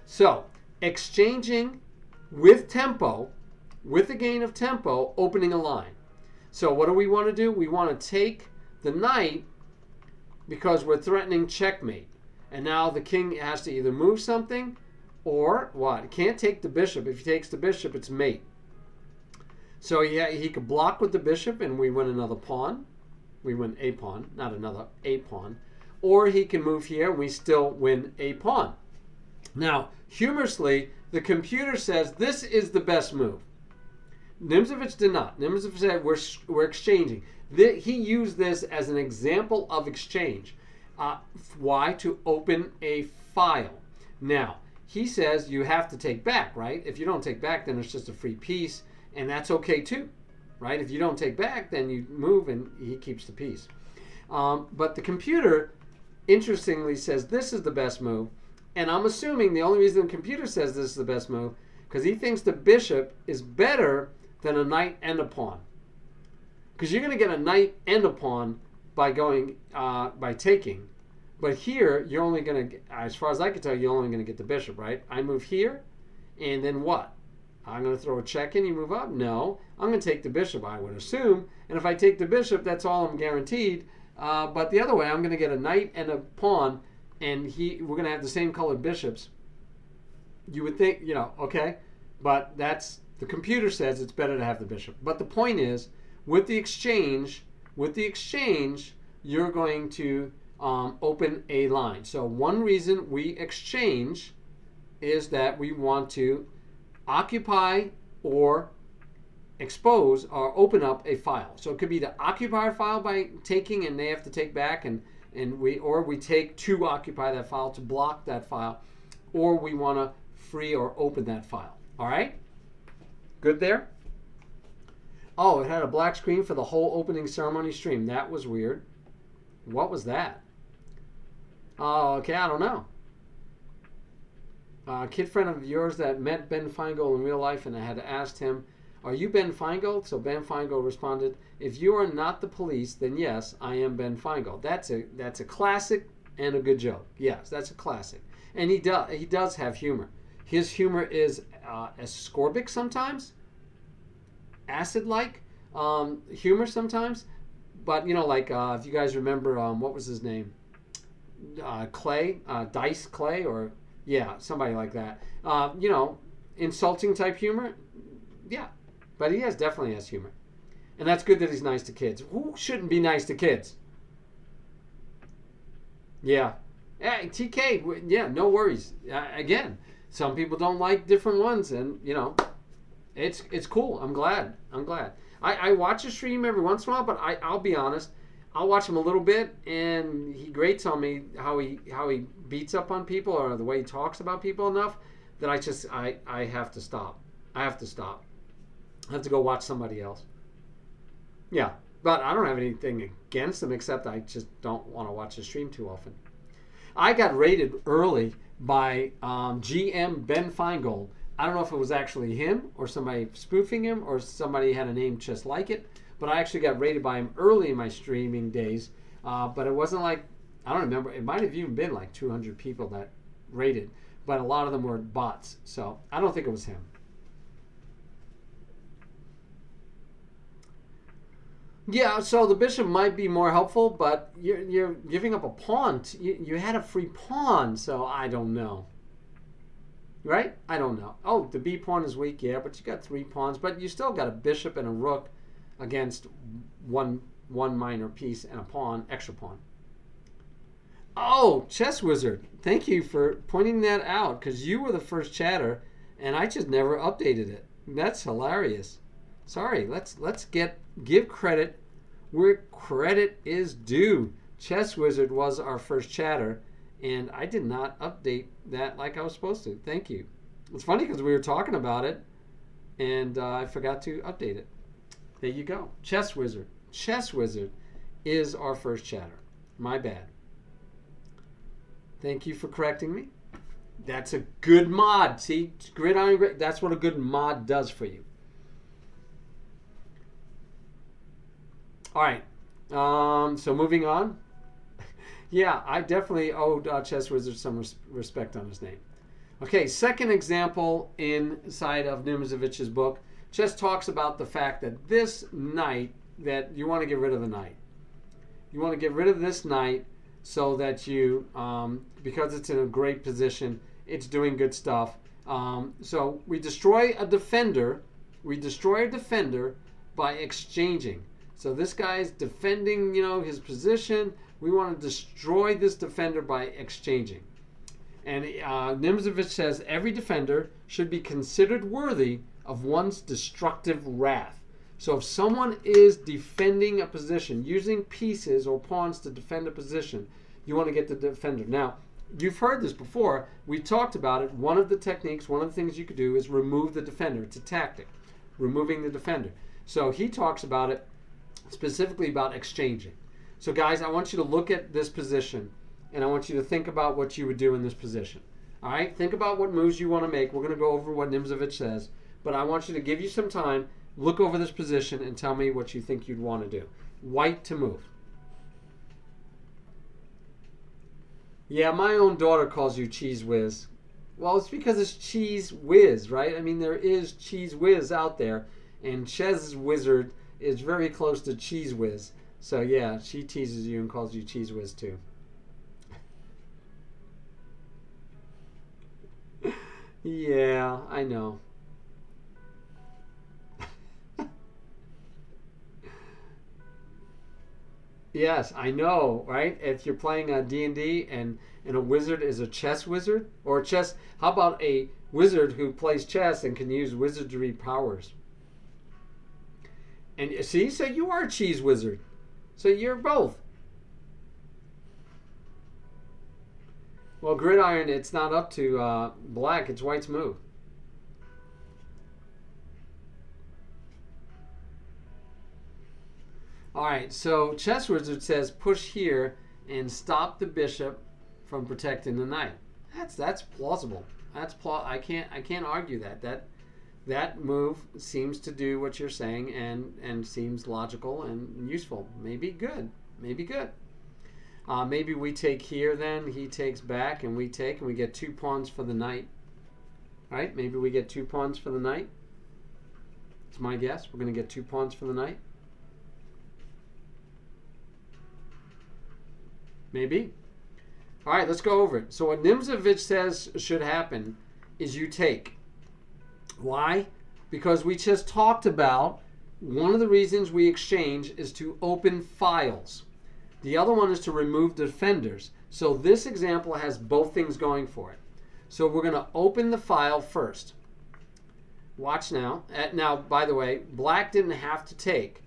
So, exchanging with tempo, with a gain of tempo, opening a line. So what do we want to do? We want to take the knight because we're threatening checkmate. And now the king has to either move something or what? He can't take the bishop. If he takes the bishop, it's mate. So yeah, he could block with the bishop and we win another pawn. We win a pawn, not another, a pawn. Or he can move here and we still win a pawn. Now, humorously, the computer says this is the best move. Nimzovich did not. Nimzovich said we're exchanging. He used this as an example of exchange. Why? To open a file. Now, he says you have to take back, right? If you don't take back, then it's just a free piece, and that's okay too, right? If you don't take back, then you move and he keeps the piece. But the computer, interestingly, says this is the best move, and I'm assuming the only reason the computer says this is the best move because he thinks the bishop is better than a knight and a pawn. Because you're going to get a knight and a pawn by going by taking, but here you're only going to, as far as I can tell, you're only going to get the bishop, right? I move here, and then what? I'm going to throw a check in. You move up? No, I'm going to take the bishop. I would assume, and if I take the bishop, that's all I'm guaranteed. But the other way, I'm going to get a knight and a pawn, and we're going to have the same colored bishops. You would think, okay, but that's. The computer says it's better to have the bishop. But the point is, with the exchange, you're going to open a line. So one reason we exchange is that we want to occupy or expose or open up a file. So it could be to occupy a file by taking and they have to take back and we take to occupy that file, to block that file, or we want to free or open that file. All right? Good there? Oh, it had a black screen for the whole opening ceremony stream. That was weird. What was that? Oh, okay, I don't know. A kid friend of yours that met Ben Feingold in real life, and I had asked him, are you Ben Feingold? So Ben Feingold responded, if you are not the police, then yes, I am Ben Feingold. That's a classic and a good joke. Yes, that's a classic. And he does have humor. His humor is ascorbic sometimes, acid-like humor sometimes. But, like if you guys remember, what was his name? Clay, Dice Clay, or, yeah, somebody like that. Insulting type humor. Yeah, but he definitely has humor. And that's good that he's nice to kids. Who shouldn't be nice to kids? Yeah. Hey, TK, yeah, no worries. Again, some people don't like different ones, and it's cool. I'm glad. I watch a stream every once in a while, but I'll be honest. I'll watch him a little bit, and he grates on me how he beats up on people or the way he talks about people enough that I have to stop. I have to stop. I have to go watch somebody else. Yeah, but I don't have anything against him except I just don't want to watch the stream too often. I got rated early by GM Ben Feingold. I don't know if it was actually him or somebody spoofing him or somebody had a name just like it, but I actually got rated by him early in my streaming days. But it wasn't like, I don't remember, it might have even been like 200 people that rated, but a lot of them were bots. So I don't think it was him. Yeah, so the bishop might be more helpful, but you're giving up a pawn. You had a free pawn, so I don't know. Right? I don't know. Oh, the b pawn is weak, yeah, but you got 3 pawns, but you still got a bishop and a rook against one minor piece and a pawn, extra pawn. Oh, Chess Wizard, thank you for pointing that out, because you were the first chatter, and I just never updated it. That's hilarious. Sorry, let's give credit where credit is due. Chess Wizard was our first chatter, and I did not update that like I was supposed to. Thank you. It's funny because we were talking about it, and I forgot to update it. There you go. Chess Wizard. Chess Wizard is our first chatter. My bad. Thank you for correcting me. That's a good mod. See, Gridiron, that's what a good mod does for you. All right, so moving on. Yeah, I definitely owe Chess Wizard some respect on his name. Okay, second example inside of Nimzovich's book. Chess talks about the fact that this knight, that you want to get rid of the knight. You want to get rid of this knight so that you, because it's in a great position, it's doing good stuff. So we destroy a defender. We destroy a defender by exchanging. So this guy's defending, his position. We want to destroy this defender by exchanging. And Nimzovich says every defender should be considered worthy of one's destructive wrath. So if someone is defending a position, using pieces or pawns to defend a position, you want to get the defender. Now, you've heard this before. We talked about it. One of the techniques, one of the things you could do is remove the defender. It's a tactic, removing the defender. So he talks about it specifically about exchanging. So guys, I want you to look at this position and I want you to think about what you would do in this position. All right, think about what moves you want to make. We're going to go over what Nimzovich says, but I want you to give you some time, look over this position and tell me what you think you'd want to do. White to move. Yeah, my own daughter calls you Cheese Whiz. Well, it's because it's Cheese Whiz, right? I mean, there is Cheese Whiz out there, and Chess Wizard is very close to Cheese Whiz. So yeah, she teases you and calls you Cheese Whiz too. Yeah, I know. Yes, I know, right? If you're playing a D&D and a wizard is a chess wizard, or chess, how about a wizard who plays chess and can use wizardry powers? And see, so you are a cheese wizard. So you're both. Well, Gridiron, it's not up to black. It's white's move. All right, so Chess Wizard says push here and stop the bishop from protecting the knight. That's plausible. I can't argue that. That move seems to do what you're saying and seems logical and useful. Maybe good. Maybe good. Maybe we take here then. He takes back and we take and we get 2 pawns for the knight. All right, maybe we get 2 pawns for the knight. It's my guess. We're going to get 2 pawns for the knight. Maybe. All right, let's go over it. So what Nimzovich says should happen is you take. Why? Because we just talked about one of the reasons we exchange is to open files. The other one is to remove defenders. So this example has both things going for it. So we're going to open the file first. Watch now. Now, by the way, black didn't have to take,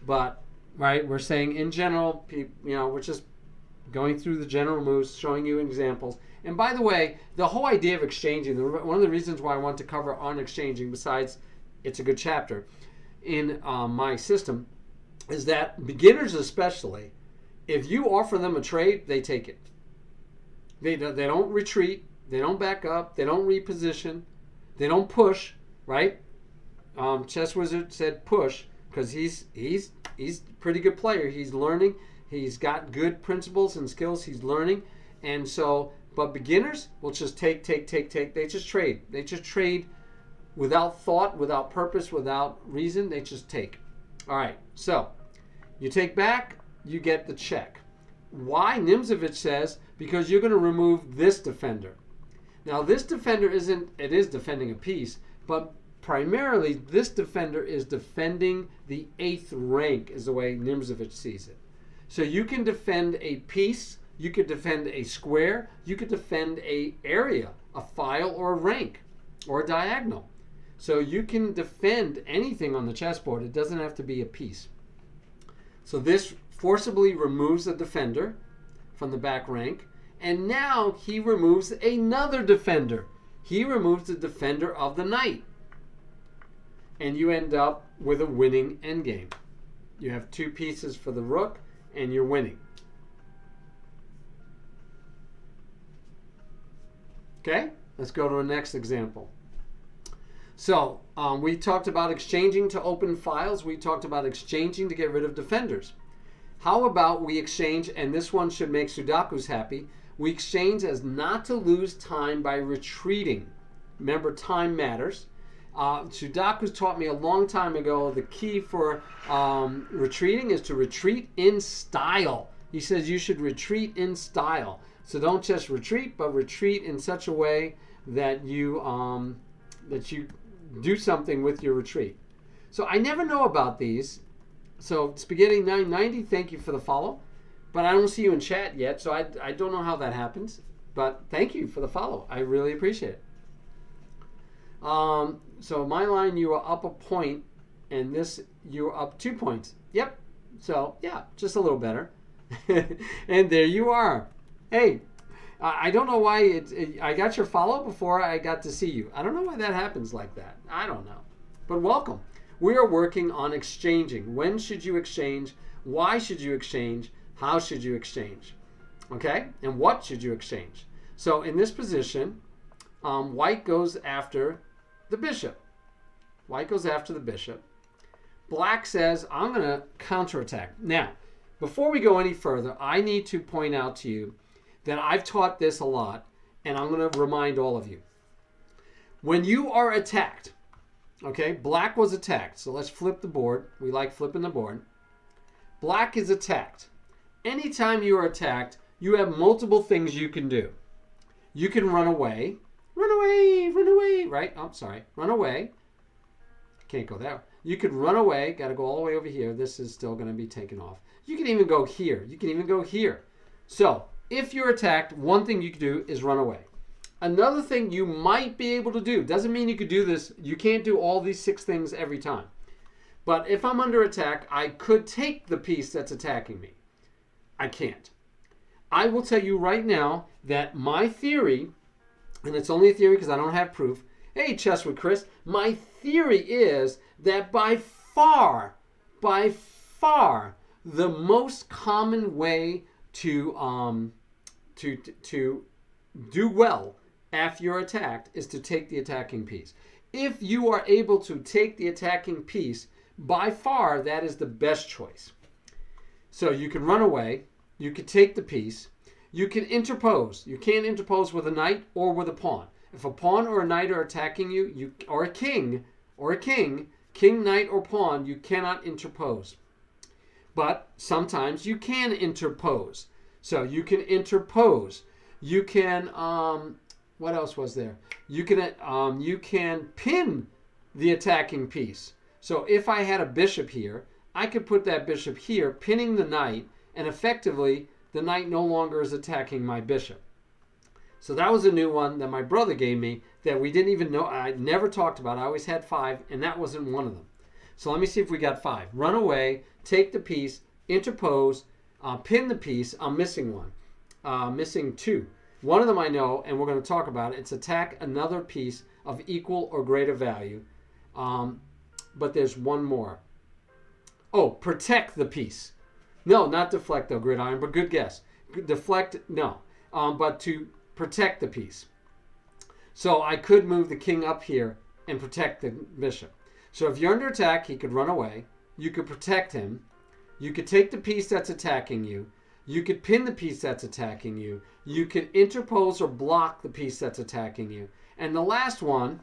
but right, we're saying in general, we're just going through the general moves, showing you examples. And by the way, the whole idea of exchanging, one of the reasons why I want to cover on exchanging, besides it's a good chapter in my system, is that beginners especially, if you offer them a trade, they take it. They don't retreat, they don't back up, they don't reposition, they don't push, right? Chess Wizard said push because he's a pretty good player. He's learning. He's got good principles and skills. He's learning. And so, but beginners will just take. They just trade. They just trade without thought, without purpose, without reason. They just take. All right. So you take back, you get the check. Why? Nimzovich says because you're going to remove this defender. Now this defender is defending a piece, but primarily this defender is defending the 8th rank is the way Nimzovich sees it. So you can defend a piece, you could defend a square, you could defend a area, a file or a rank or a diagonal. So you can defend anything on the chessboard. It doesn't have to be a piece. So this forcibly removes a defender from the back rank. And now he removes another defender. He removes the defender of the knight. And you end up with a winning endgame. You have 2 pieces for the rook, and you're winning. Okay, let's go to the next example. So we talked about exchanging to open files. We talked about exchanging to get rid of defenders. How about we exchange, and this one should make Sudokus happy, we exchange as not to lose time by retreating. Remember, time matters. Sudokus taught me a long time ago the key for retreating is to retreat in style. He says you should retreat in style. So don't just retreat, but retreat in such a way that you do something with your retreat. So I never know about these. So Spaghetti 990, thank you for the follow. But I don't see you in chat yet, so I don't know how that happens. But thank you for the follow. I really appreciate it. So my line, you are up a point, and this, you're up 2 points. Yep. So, yeah, just a little better. And there you are. Hey, I don't know why I got your follow before I got to see you. I don't know why that happens like that. I don't know. But welcome. We are working on exchanging. When should you exchange? Why should you exchange? How should you exchange? Okay? And what should you exchange? So in this position, white goes after the bishop. White goes after the bishop. Black says, I'm going to counterattack. Now, before we go any further, I need to point out to you that I've taught this a lot, and I'm going to remind all of you. When you are attacked, okay, black was attacked. So let's flip the board. We like flipping the board. Black is attacked. Anytime you are attacked, you have multiple things you can do. You can run away. Run away, right? Oh, sorry. Run away. Can't go there. You could run away. Got to go all the way over here. This is still going to be taken off. You can even go here. You can even go here. So if you're attacked, one thing you can do is run away. Another thing you might be able to do, doesn't mean you could do this. You can't do all these 6 things every time. But if I'm under attack, I could take the piece that's attacking me. I can't. I will tell you right now that my theory, and it's only a theory because I don't have proof. Hey, Chess with Chris. My theory is that by far, the most common way to do well after you're attacked is to take the attacking piece. If you are able to take the attacking piece, by far that is the best choice. So you can run away, you can take the piece, you can interpose. You can't interpose with a knight or with a pawn. If a pawn or a knight are attacking you, or a king, knight, or pawn, you cannot interpose. But sometimes you can interpose. So you can interpose. You can, what else was there? You can pin the attacking piece. So if I had a bishop here, I could put that bishop here, pinning the knight, and effectively the knight no longer is attacking my bishop. So that was a new one that my brother gave me that we didn't even know. I never talked about. I always had 5, and that wasn't one of them. So let me see if we got 5. Run away, take the piece, interpose, pin the piece. I'm missing one. Missing 2. One of them I know, and we're going to talk about it. It's attack another piece of equal or greater value. But there's one more. Oh, protect the piece. No, not deflect though, Gridiron, but good guess. Deflect, no. But to protect the piece. So I could move the king up here and protect the bishop. So if you're under attack, he could run away. You could protect him. You could take the piece that's attacking you. You could pin the piece that's attacking you. You could interpose or block the piece that's attacking you. And the last one,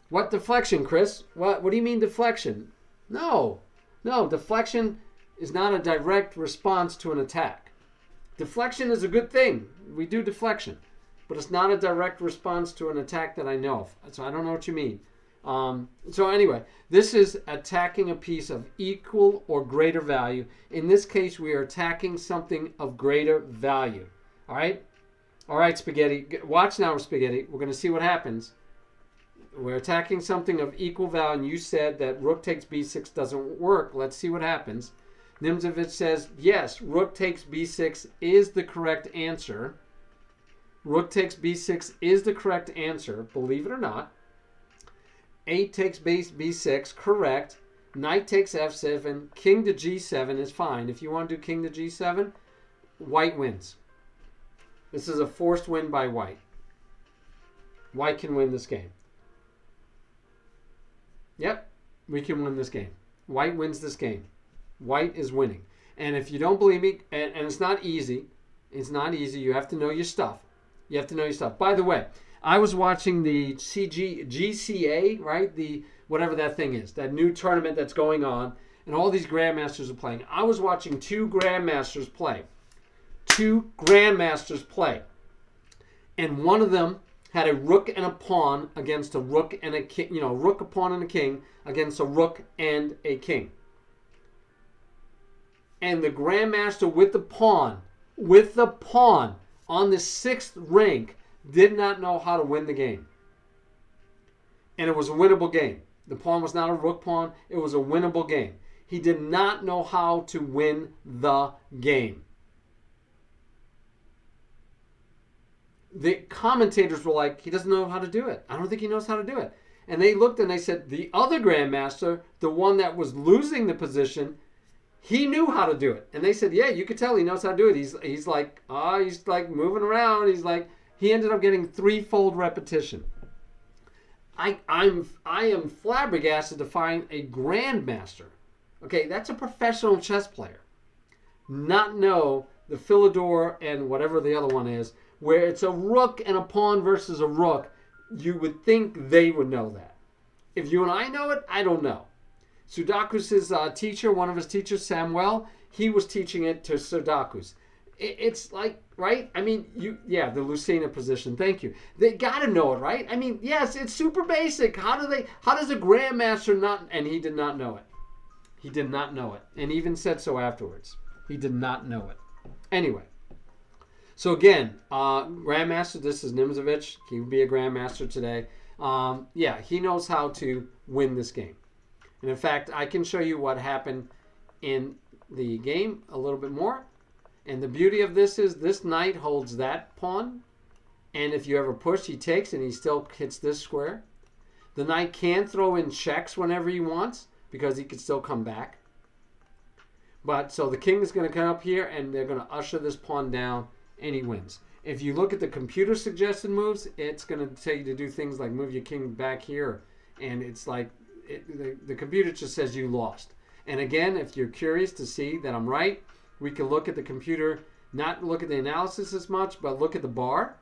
what deflection, Chris? What do you mean deflection? No, deflection is not a direct response to an attack. Deflection is a good thing. We do deflection. But it's not a direct response to an attack that I know of. So I don't know what you mean. So anyway, this is attacking a piece of equal or greater value. In this case, we are attacking something of greater value. All right? All right, Spaghetti. Watch now, Spaghetti. We're going to see what happens. We're attacking something of equal value, and you said that rook takes b6 doesn't work. Let's see what happens. Nimzovich says, yes, rook takes b6 is the correct answer. Rook takes b6 is the correct answer, believe it or not. 8 takes b6, correct. Knight takes f7. King to g7 is fine. If you want to do king to g7, white wins. This is a forced win by white. White can win this game. Yep, we can win this game. White wins this game. White is winning. And if you don't believe me, and it's not easy. It's not easy. You have to know your stuff. You have to know your stuff. By the way, I was watching the GCA, right? The whatever that thing is, that new tournament that's going on, and all these grandmasters are playing. I was watching 2 grandmasters play. 2 grandmasters play. And one of them had a rook and a pawn against a rook and a king, rook, a pawn, and a king against a rook and a king. And the grandmaster with the pawn on the 6th rank did not know how to win the game. And it was a winnable game. The pawn was not a rook pawn. It was a winnable game. He did not know how to win the game. The commentators were like, he doesn't know how to do it. I don't think he knows how to do it. And they looked and they said, the other grandmaster, the one that was losing the position, he knew how to do it. And they said, yeah, you could tell he knows how to do it. He's like moving around. He ended up getting 3-fold repetition. I am flabbergasted to find a grandmaster. Okay, that's a professional chess player. Not know the Philidor and whatever the other one is, where it's a rook and a pawn versus a rook. You would think they would know that. If you and I know it, I don't know. Sudakus' teacher, one of his teachers, Samuel, he was teaching it to Sudakus. It's like, right? I mean, the Lucena position. Thank you. They got to know it, right? I mean, yes, it's super basic. How does a grandmaster not? And he did not know it. He did not know it, and even said so afterwards. He did not know it. Anyway, so again, grandmaster. This is Nimzovich. He would be a grandmaster today. He knows how to win this game. And in fact, I can show you what happened in the game a little bit more. And the beauty of this is this knight holds that pawn. And if you ever push, he takes and he still hits this square. The knight can throw in checks whenever he wants because he can still come back. But so the king is going to come up here and they're going to usher this pawn down and he wins. If you look at the computer suggested moves, it's going to tell you to do things like move your king back here. And it's like the computer just says you lost. And again, if you're curious to see that I'm right, we can look at the computer, not look at the analysis as much, but look at the bar.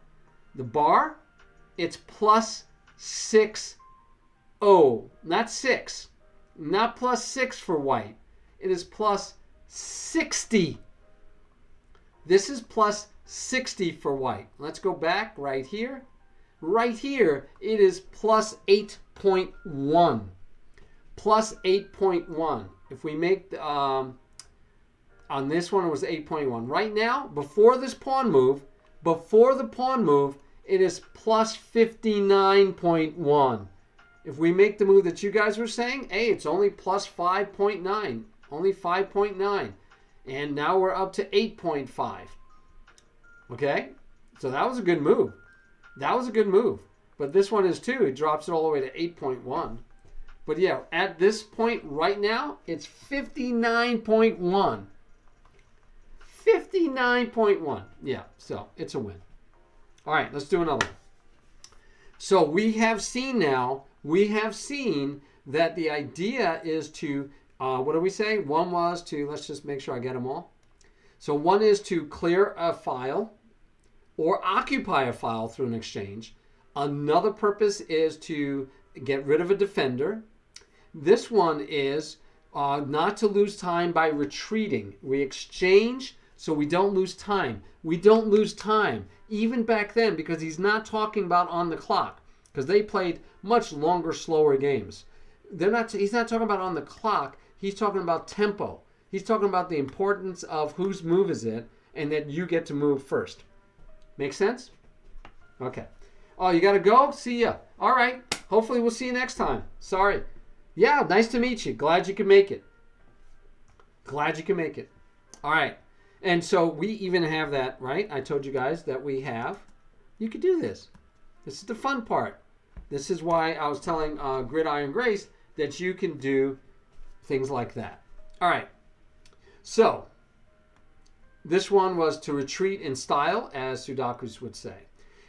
The bar, it's plus 6, not 6. Not plus 6 for white. It is plus 60. This is plus 60 for white. Let's go back right here. Right here, it is plus 8.1. Plus 8.1. If we make On this one, it was 8.1. Right now, before this pawn move, it is plus 59.1. If we make the move that you guys were saying, hey, it's only plus 5.9. Only 5.9. And now we're up to 8.5. Okay? So that was a good move. That was a good move. But this one is too. It drops it all the way to 8.1. But yeah, at this point right now, it's 59.1. 59.1. Yeah, so it's a win. All right, let's do another one. So we have seen that the idea is to, what do we say? One was to, let's just make sure I get them all. So one is to clear a file or occupy a file through an exchange. Another purpose is to get rid of a defender. This one is not to lose time by retreating. We exchange so we don't lose time. We don't lose time, even back then, because he's not talking about on the clock, because they played much longer, slower games. He's not talking about on the clock. He's talking about tempo. He's talking about the importance of whose move is it and that you get to move first. Make sense? Okay. Oh, you got to go? See ya. All right. Hopefully we'll see you next time. Sorry. Yeah, nice to meet you. Glad you could make it. Glad you can make it. All right. And so we even have that, right? I told you guys that we have. You could do this. This is the fun part. This is why I was telling Gridiron Grace that you can do things like that. All right. So this one was to retreat in style, as Sudokus would say.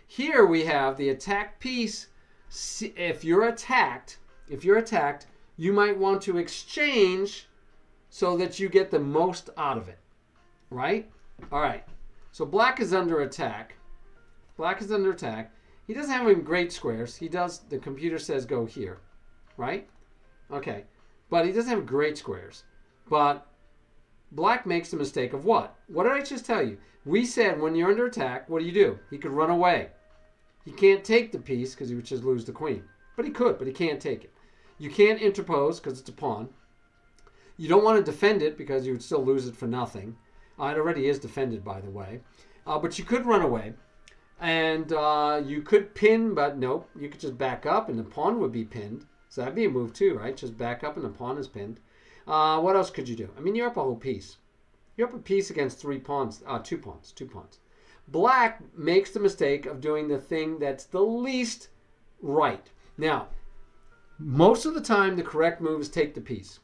Here we have the attack piece. If you're attacked, you might want to exchange so that you get the most out of it. Right? All right. So black is under attack. Black is under attack. He doesn't have any great squares. He does, the computer says go here. Right? Okay. But he doesn't have great squares. But black makes the mistake of what? What did I just tell you? We said when you're under attack, what do? He could run away. He can't take the piece because he would just lose the queen. But he could, but he can't take it. You can't interpose because it's a pawn. You don't want to defend it because you would still lose it for nothing. It already is defended, by the way. But you could run away. And you could pin, but nope. You could just back up and the pawn would be pinned. So that'd be a move too, right? Just back up and the pawn is pinned. What else could you do? I mean, you're up a whole piece. You're up a piece against two pawns. Black makes the mistake of doing the thing that's the least right. Now, most of the time, the correct move is take the piece.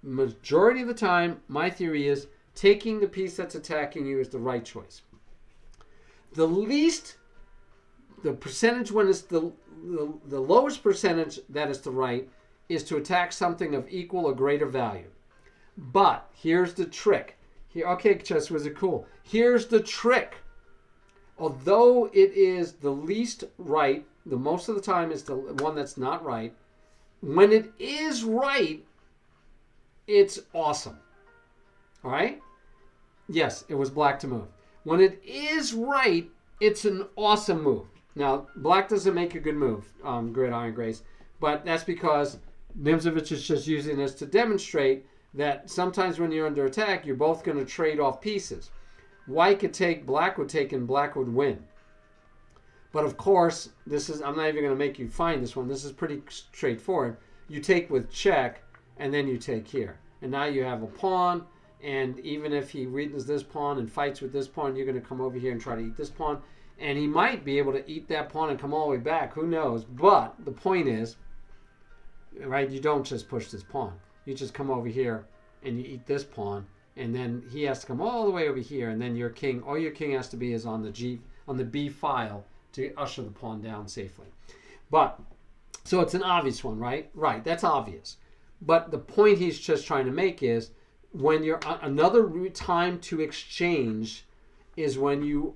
Majority of the time, my theory is taking the piece that's attacking you is the right choice. The percentage when it's the lowest percentage that is the right is to attack something of equal or greater value. But here's the trick. Here, okay, Chess Wizard, cool. Here's the trick. Although it is the least right, the most of the time is the one that's not right. When it is right, it's awesome. All right? Yes, it was black to move. When it is right, it's an awesome move. Now, black doesn't make a good move, Gridiron Grace, but that's because Nimzovich is just using this to demonstrate that sometimes when you're under attack, you're both going to trade off pieces. White could take, black would take, and black would win. But of course, I'm not even going to make you find this one. This is pretty straightforward. You take with check, and then you take here. And now you have a pawn, and even if he wins this pawn and fights with this pawn, you're going to come over here and try to eat this pawn. And he might be able to eat that pawn and come all the way back. Who knows? But the point is, right, you don't just push this pawn. You just come over here and you eat this pawn, and then he has to come all the way over here, and then your king, all your king has to be is on the B file to usher the pawn down safely. But, so it's an obvious one, right? Right, that's obvious. But the point he's just trying to make is when you're, another time to exchange is when you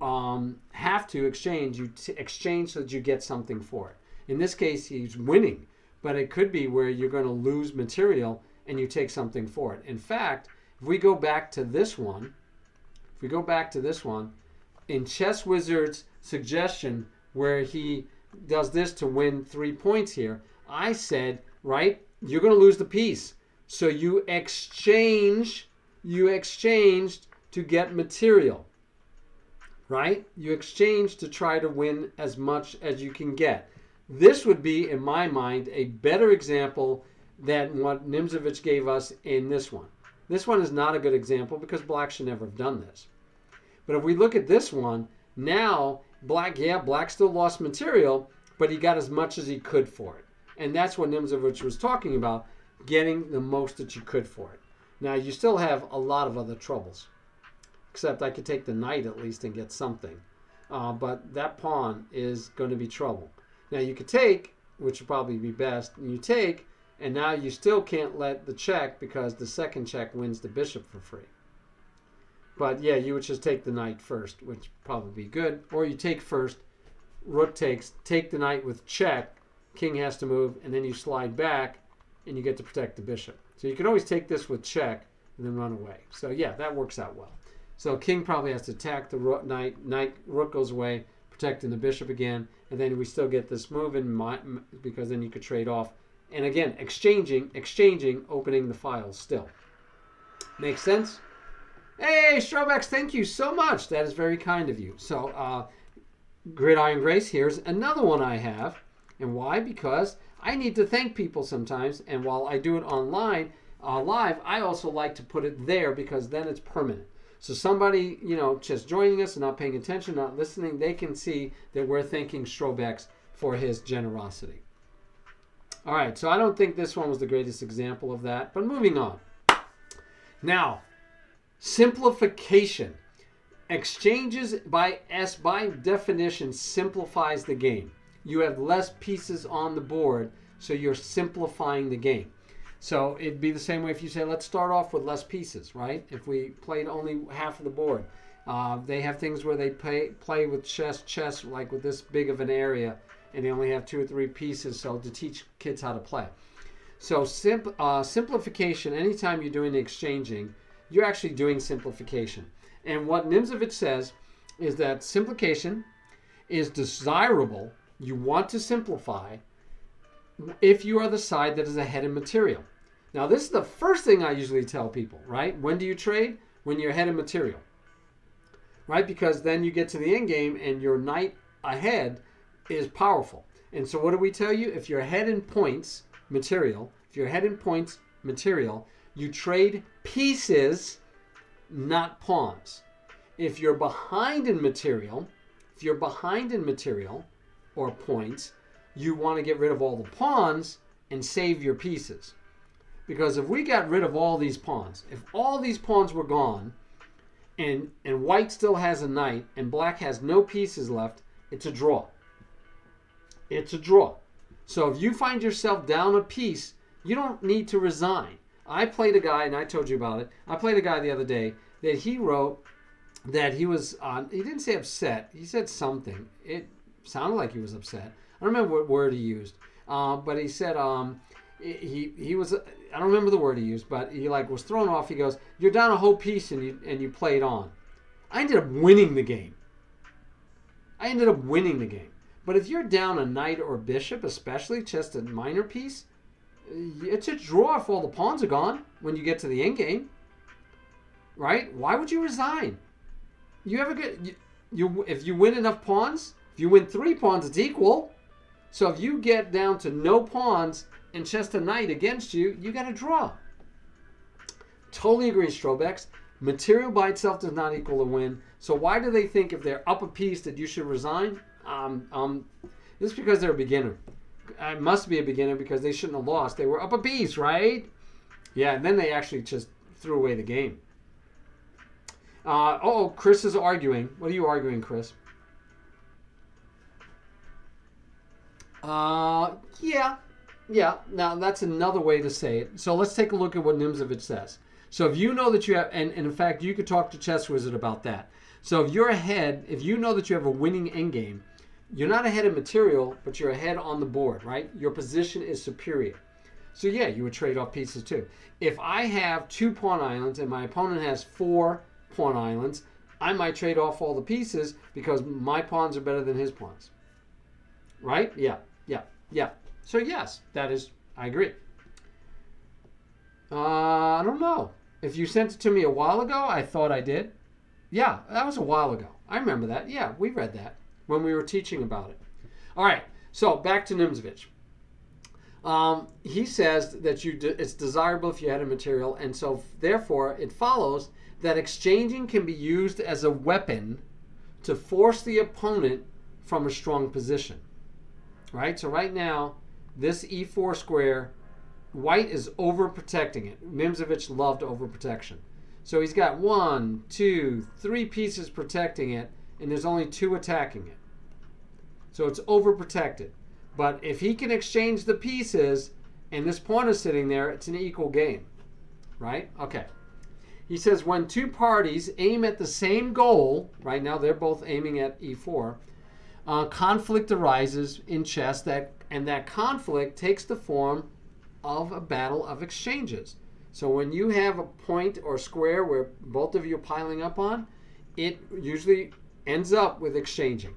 have to exchange, exchange so that you get something for it. In this case, he's winning, but it could be where you're going to lose material and you take something for it. In fact, if we go back to this one, in Chess Wizard's suggestion where he does this to win 3 points here, I said, right, you're going to lose the piece. So you exchange you exchanged to get material, right? You exchange to try to win as much as you can get. This would be, in my mind, a better example than what Nimzovich gave us in this one. This one is not a good example because black should never have done this. But if we look at this one, now black still lost material, but he got as much as he could for it. And that's what Nimzovich was talking about, getting the most that you could for it. Now, you still have a lot of other troubles, except I could take the knight at least and get something. But that pawn is going to be trouble. Now, you could take, which would probably be best, and you take, and now you still can't let the check because the second check wins the bishop for free. But yeah, you would just take the knight first, which would probably be good. Or you take first, rook takes, take the knight with check, king has to move, and then you slide back, and you get to protect the bishop. So you can always take this with check and then run away. So yeah, that works out well. So king probably has to attack the knight, rook goes away, protecting the bishop again, and then we still get this move in because then you could trade off. And again, exchanging, opening the files still. Makes sense? Hey, Strobex, thank you so much. That is very kind of you. So, Gridiron Grace, here's another one I have. And why? Because I need to thank people sometimes. And while I do it online, live, I also like to put it there because then it's permanent. So somebody, just joining us and not paying attention, not listening, they can see that we're thanking Strobex for his generosity. All right, so I don't think this one was the greatest example of that, but moving on. Now, simplification. Exchanges by definition simplifies the game. You have less pieces on the board, so you're simplifying the game. So it'd be the same way if you say, let's start off with less pieces, right? If we played only half of the board. They have things where they play with chess like with this big of an area, and they only have 2 or 3 pieces, so to teach kids how to play. So simplification, anytime you're doing the exchanging, you're actually doing simplification. And what Nimzovich says is that simplification is desirable. You want to simplify if you are the side that is ahead in material. Now, this is the first thing I usually tell people, right? When do you trade? When you're ahead in material, right? Because then you get to the end game and your knight ahead is powerful. And so what do we tell you? If you're ahead in points, material, you trade pieces, not pawns. If you're behind in material, or points, you want to get rid of all the pawns and save your pieces. Because if we got rid of all these pawns, if all these pawns were gone, and white still has a knight and black has no pieces left, it's a draw. It's a draw. So if you find yourself down a piece, you don't need to resign. I played a guy, and I told you about it. I played a guy the other day that he wrote that he was, he didn't say upset. He said something. It sounded like he was upset. I don't remember what word he used. But he said, he was, I don't remember the word he used, but he was thrown off. He goes, you're down a whole piece and you played on. I ended up winning the game. But if you're down a knight or bishop, especially just a minor piece, it's a draw if all the pawns are gone when you get to the end game. Right? Why would you resign? You have a good, if you win enough pawns, if you win 3 pawns, it's equal. So if you get down to no pawns and just a knight against you, you got to draw. Totally agree, Strobex. Material by itself does not equal a win. So why do they think if they're up a piece that you should resign? This is because they're a beginner. It must be a beginner because they shouldn't have lost. They were up a piece, right? Yeah, and then they actually just threw away the game. Chris is arguing. What are you arguing, Chris? Yeah. Now, that's another way to say it. So let's take a look at what Nimzovich says. So if you know that you have, and in fact, you could talk to Chess Wizard about that. So if you're ahead, if you know that you have a winning endgame, you're not ahead in material, but you're ahead on the board, right? Your position is superior. So yeah, you would trade off pieces too. If I have 2 pawn islands and my opponent has 4 pawn islands, I might trade off all the pieces because my pawns are better than his pawns. Right? Yeah. So yes, that is, I agree. I don't know. If you sent it to me a while ago, I thought I did. Yeah, that was a while ago. I remember that. Yeah, we read that when we were teaching about it. All right, so back to Nimzovich. He says that it's desirable if you had a material, and so therefore it follows that exchanging can be used as a weapon to force the opponent from a strong position. Right? So right now, this e4 square, white is overprotecting it. Nimzovich loved overprotection. So he's got 1, 2, 3 pieces protecting it, and there's only 2 attacking it. So it's overprotected. But if he can exchange the pieces and this pawn is sitting there, it's an equal game. Right? Okay. He says when 2 parties aim at the same goal, right now they're both aiming at e4, conflict arises in chess, and that conflict takes the form of a battle of exchanges. So when you have a point or square where both of you are piling up on, it usually ends up with exchanging.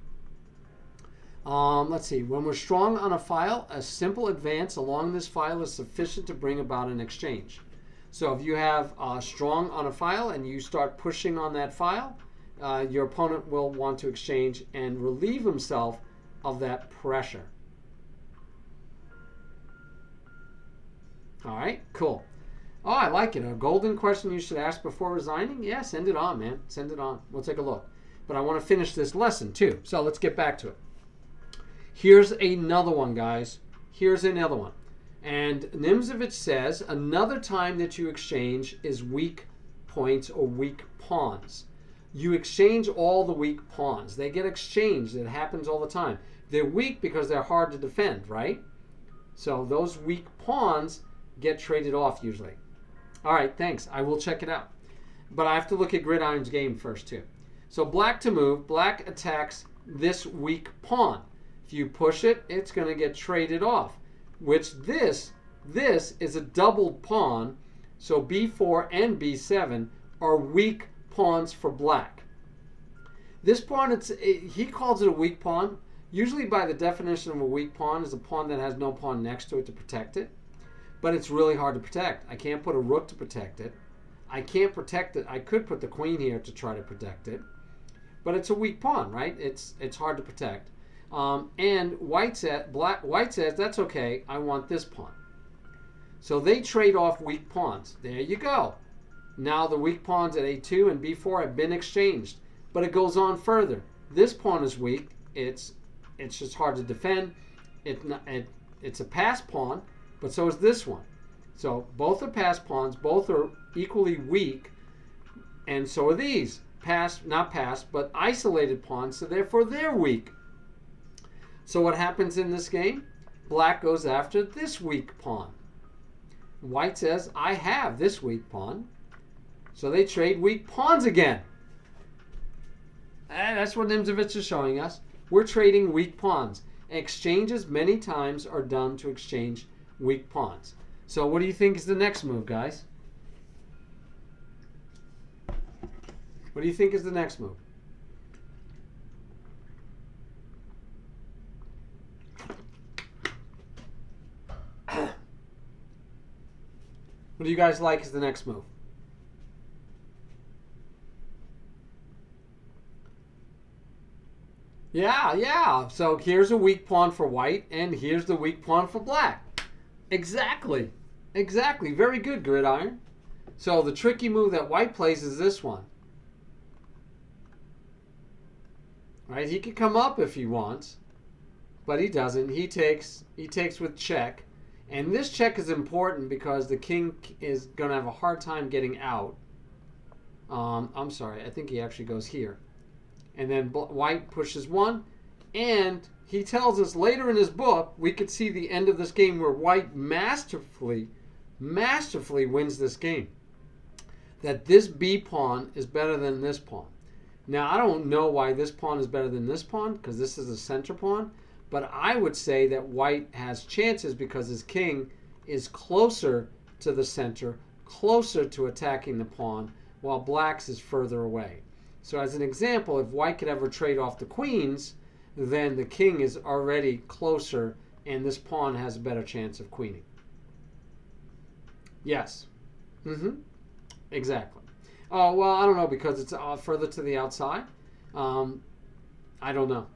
Let's see. When we're strong on a file, a simple advance along this file is sufficient to bring about an exchange. So if you have strong on a file and you start pushing on that file, your opponent will want to exchange and relieve himself of that pressure. All right, cool. Oh, I like it. A golden question you should ask before resigning? Yeah, send it on, man. Send it on. We'll take a look. But I want to finish this lesson, too. So let's get back to it. Here's another one, guys. Here's another one. And Nimzovich says another time that you exchange is weak points or weak pawns. You exchange all the weak pawns. They get exchanged. It happens all the time. They're weak because they're hard to defend, right? So those weak pawns get traded off usually. All right, thanks. I will check it out. But I have to look at Gridiron's game first, too. So black to move. Black attacks this weak pawn. If you push it, it's going to get traded off, which this is a doubled pawn. So b4 and b7 are weak pawns for black. This pawn, he calls it a weak pawn. Usually by the definition of a weak pawn is a pawn that has no pawn next to it to protect it. But it's really hard to protect. I can't put a rook to protect it. I can't protect it. I could put the queen here to try to protect it. But it's a weak pawn, right? It's hard to protect. And white says that's okay. I want this pawn. So they trade off weak pawns. There you go. Now the weak pawns at a2 and b4 have been exchanged. But it goes on further. This pawn is weak. It's just hard to defend. It's a pass pawn, but so is this one. So both are pass pawns. Both are equally weak. And so are these. Not pass, but isolated pawns. So therefore they're weak. So what happens in this game? Black goes after this weak pawn. White says, I have this weak pawn. So they trade weak pawns again. And that's what Nimzovich is showing us. We're trading weak pawns. Exchanges many times are done to exchange weak pawns. So what do you think is the next move, guys? What do you think is the next move? What do you guys like as the next move? Yeah. So here's a weak pawn for white, and here's the weak pawn for black. Exactly. Very good, Gridiron. So the tricky move that white plays is this one. Right? He could come up if he wants, but he doesn't. He takes with check. And this check is important because the king is going to have a hard time getting out. I'm sorry. I think he actually goes here. And then white pushes one. And he tells us later in his book, we could see the end of this game where white masterfully wins this game. That this B pawn is better than this pawn. Now, I don't know why this pawn is better than this pawn, because this is a center pawn. But I would say that white has chances because his king is closer to the center, closer to attacking the pawn, while black's is further away. So as an example, if white could ever trade off the queens, then the king is already closer and this pawn has a better chance of queening. Yes. Exactly. Oh, well, I don't know because it's further to the outside. I don't know.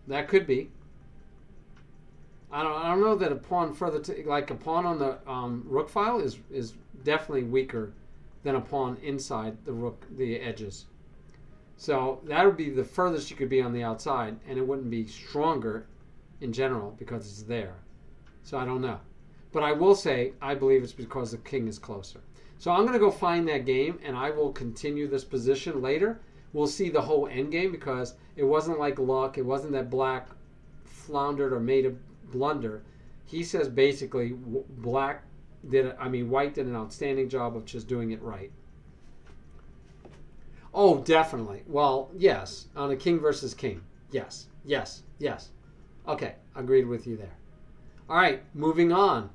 That could be. I don't know that a pawn further to, like a pawn on the rook file is definitely weaker than a pawn inside the rook, the edges. So that would be the furthest you could be on the outside, and it wouldn't be stronger in general because it's there. So I don't know. But I will say I believe it's because the king is closer. So I'm going to go find that game, and I will continue this position later. We'll see the whole end game because it wasn't like luck. It wasn't that black floundered or made a blunder. He says basically white did an outstanding job of just doing it right. Oh, definitely. Well, yes, on a king versus king. Yes, yes, yes. Okay, agreed with you there. All right, moving on.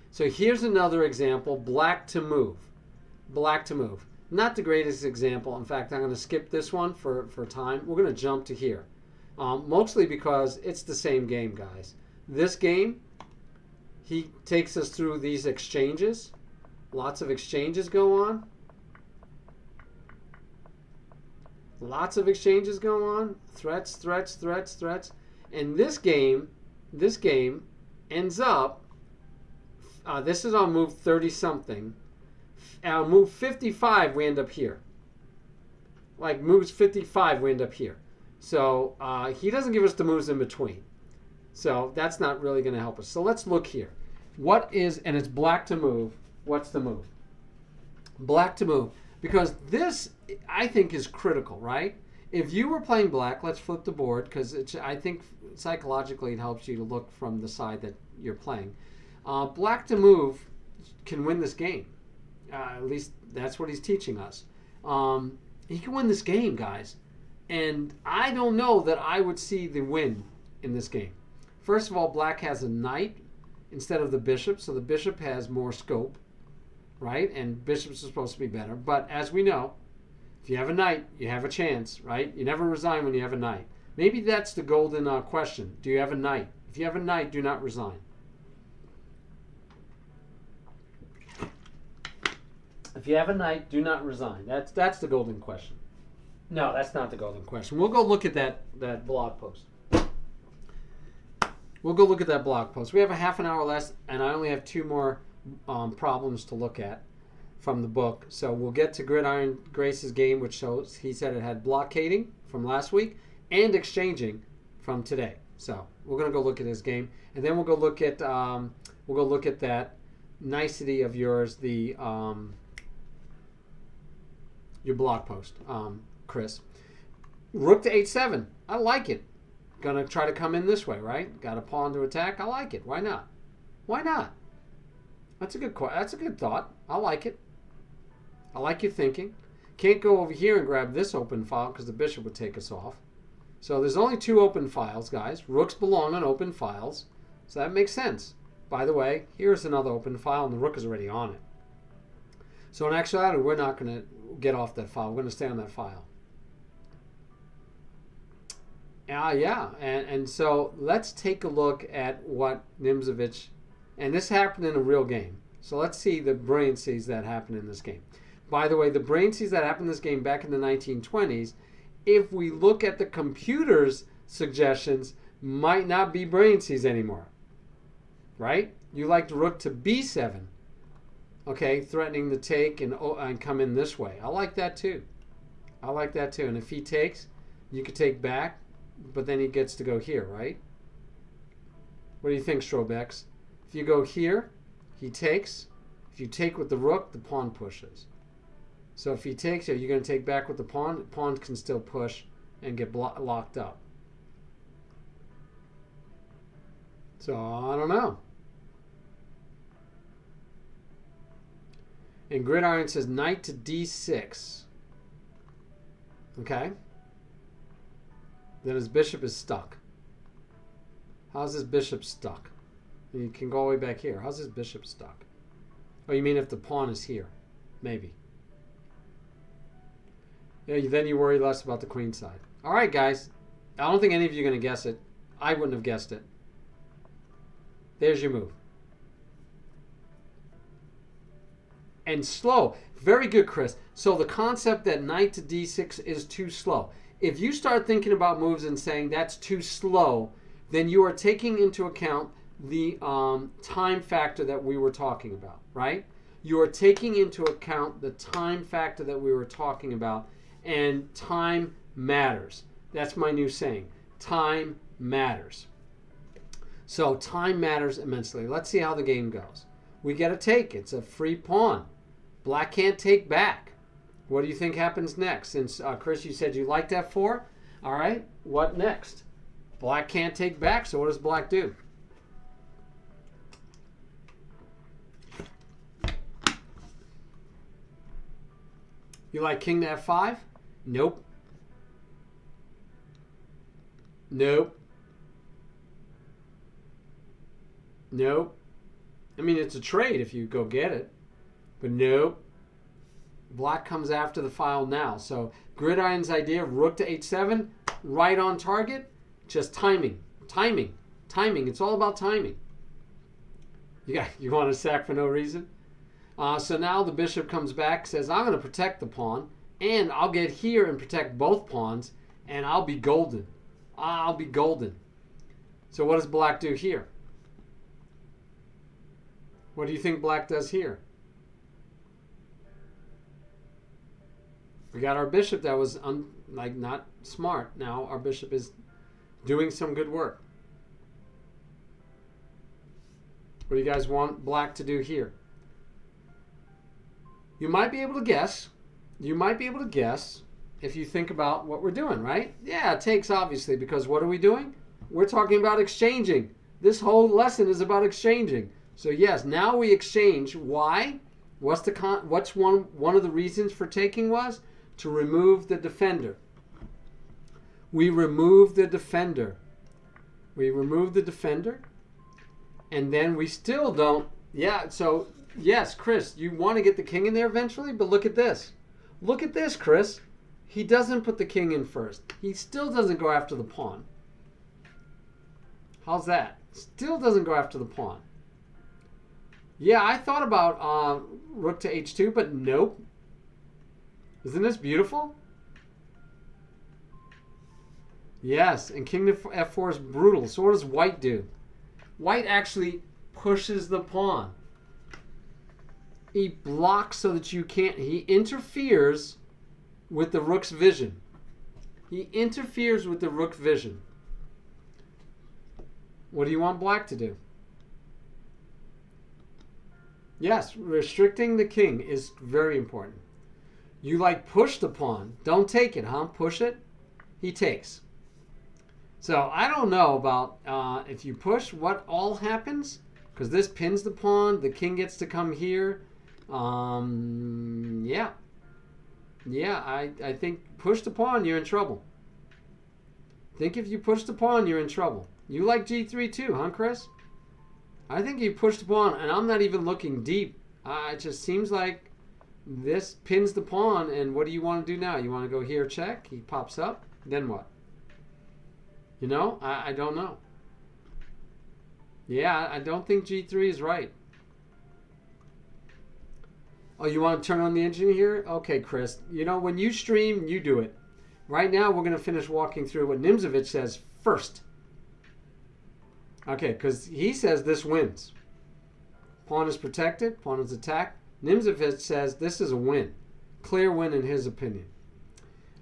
So here's another example, black to move. Black to move. Not the greatest example. In fact, I'm going to skip this one for time. We're going to jump to here. Mostly because it's the same game, guys. This game, he takes us through these exchanges. Lots of exchanges go on. Lots of exchanges go on. Threats, threats, threats, threats. And this game ends up, this is on move 30-something. Move 55, we end up here. Like moves 55, we end up here. So he doesn't give us the moves in between. So that's not really going to help us. So let's look here. What is, and it's black to move. What's the move? Black to move. Because this, I think, is critical, right? If you were playing black, let's flip the board, because I think psychologically it helps you to look from the side that you're playing. Black to move can win this game. At least that's what he's teaching us. He can win this game, guys. And I don't know that I would see the win in this game. First of all, black has a knight instead of the bishop, so the bishop has more scope, right? And bishops are supposed to be better. But as we know, if you have a knight, you have a chance, right? You never resign when you have a knight. Maybe that's the golden question. Do you have a knight? If you have a knight, do not resign. If you have a knight, do not resign. That's the golden question. No, that's not the golden question. We'll go look at that blog post. We'll go look at that blog post. We have a half an hour left, and I only have two more problems to look at from the book. So we'll get to Gridiron Grace's game, which shows he said it had blockading from last week and exchanging from today. So we're gonna go look at his game, and then we'll go look at that nicety of yours, the your blog post, Chris. Rook to h7. I like it. Gonna try to come in this way, right? Got a pawn to attack. I like it. Why not? Why not? That's a good thought. I like it. I like your thinking. Can't go over here and grab this open file because the bishop would take us off. So there's only two open files, guys. Rooks belong on open files. So that makes sense. By the way, here's another open file and the rook is already on it. So in actuality, we're not going to get off that file. We're going to stay on that file. And so let's take a look at what Nimzovich, and this happened in a real game. So let's see the brilliancies that happened in this game. By the way, the brilliancies that happened in this game back in the 1920s, if we look at the computer's suggestions, might not be brilliancies anymore. Right? You liked rook to b7. Okay, threatening the take and come in this way. I like that too. I like that too. And if he takes, you could take back, but then he gets to go here, right? What do you think, Strobex? If you go here, he takes. If you take with the rook, the pawn pushes. So if he takes, you're going to take back with the pawn. The pawn can still push and get locked up. So I don't know. And Gridiron says knight to d6. Okay. Then his bishop is stuck. How's his bishop stuck? You can go all the way back here. How's his bishop stuck? Oh, you mean if the pawn is here? Maybe. Yeah, then you worry less about the queen side. All right, guys. I don't think any of you are going to guess it. I wouldn't have guessed it. There's your move. and slow. Very good, Chris. So the concept that knight to d6 is too slow. If you start thinking about moves and saying that's too slow, then you are taking into account the time factor that we were talking about, right? You are taking into account the time factor that we were talking about, and time matters. That's my new saying. Time matters. So time matters immensely. Let's see how the game goes. We get a take. It's a free pawn. Black can't take back. What do you think happens next? Since, Chris, you said you liked f4. All right, what next? Black can't take back, so what does black do? You like king to f5? Nope. Nope. Nope. I mean, it's a trade if you go get it. But nope. Black comes after the file now. So Gridiron's idea, rook to h7, right on target. Just timing. Timing. Timing. It's all about timing. You want to sack for no reason? So now the bishop comes back, says, I'm going to protect the pawn, and I'll get here and protect both pawns, and I'll be golden. I'll be golden. So what does black do here? What do you think black does here? We got our bishop that was not smart. Now our bishop is doing some good work. What do you guys want black to do here? You might be able to guess. You might be able to guess if you think about what we're doing, right? Yeah, it takes obviously, because what are we doing? We're talking about exchanging. This whole lesson is about exchanging. So yes, now we exchange. Why? What's one of the reasons for taking was? To remove the defender. We remove the defender. We remove the defender. And then we still don't. Yeah, so yes, Chris, you want to get the king in there eventually, but look at this. Look at this, Chris. He doesn't put the king in first. He still doesn't go after the pawn. How's that? Still doesn't go after the pawn. Yeah, I thought about rook to h2, but nope. Isn't this beautiful? Yes, and king to f4 is brutal. So what does white do? White actually pushes the pawn. He blocks so that you can't. He interferes with the rook's vision. He interferes with the rook vision. What do you want black to do? Yes, restricting the king is very important. You like push the pawn. Don't take it, huh? Push it. He takes. So I don't know about if you push, what all happens. Because this pins the pawn. The king gets to come here. Yeah. Yeah, I think push the pawn, you're in trouble. Think if you push the pawn, you're in trouble. You like g3 too, huh, Chris? I think you push the pawn, and I'm not even looking deep. It just seems like this pins the pawn, and what do you want to do now? You want to go here, check. He pops up. Then what? You know, I don't know. Yeah, I don't think g3 is right. Oh, you want to turn on the engine here? Okay, Chris. You know, when you stream, you do it. Right now, we're going to finish walking through what Nimzovich says first. Okay, because he says this wins. Pawn is protected. Pawn is attacked. Nimzovich says this is a win. Clear win in his opinion.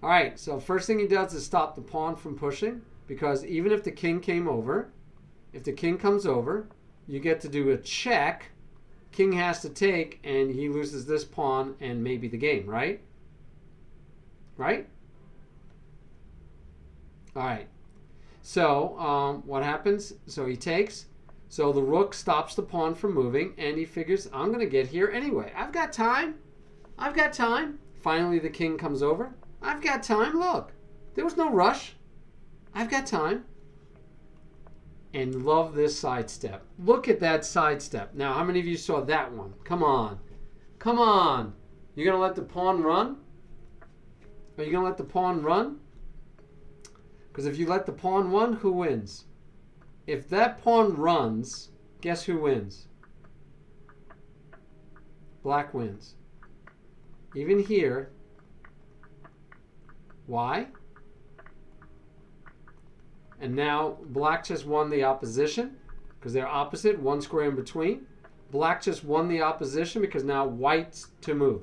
All right, so first thing he does is stop the pawn from pushing, because even if the king came over, if the king comes over, you get to do a check. King has to take, and he loses this pawn and maybe the game, right? Right? All right. So what happens? So he takes. So the rook stops the pawn from moving, and he figures, I'm going to get here anyway. I've got time. I've got time. Finally, the king comes over. I've got time. Look, there was no rush. I've got time. And love this sidestep. Look at that sidestep. Now, how many of you saw that one? Come on. Come on. You're going to let the pawn run? Are you going to let the pawn run? Because if you let the pawn run, who wins? If that pawn runs, guess who wins? black wins. Even here. Why? And now black just won the opposition because they're opposite, one square in between. Black just won the opposition because now white's to move.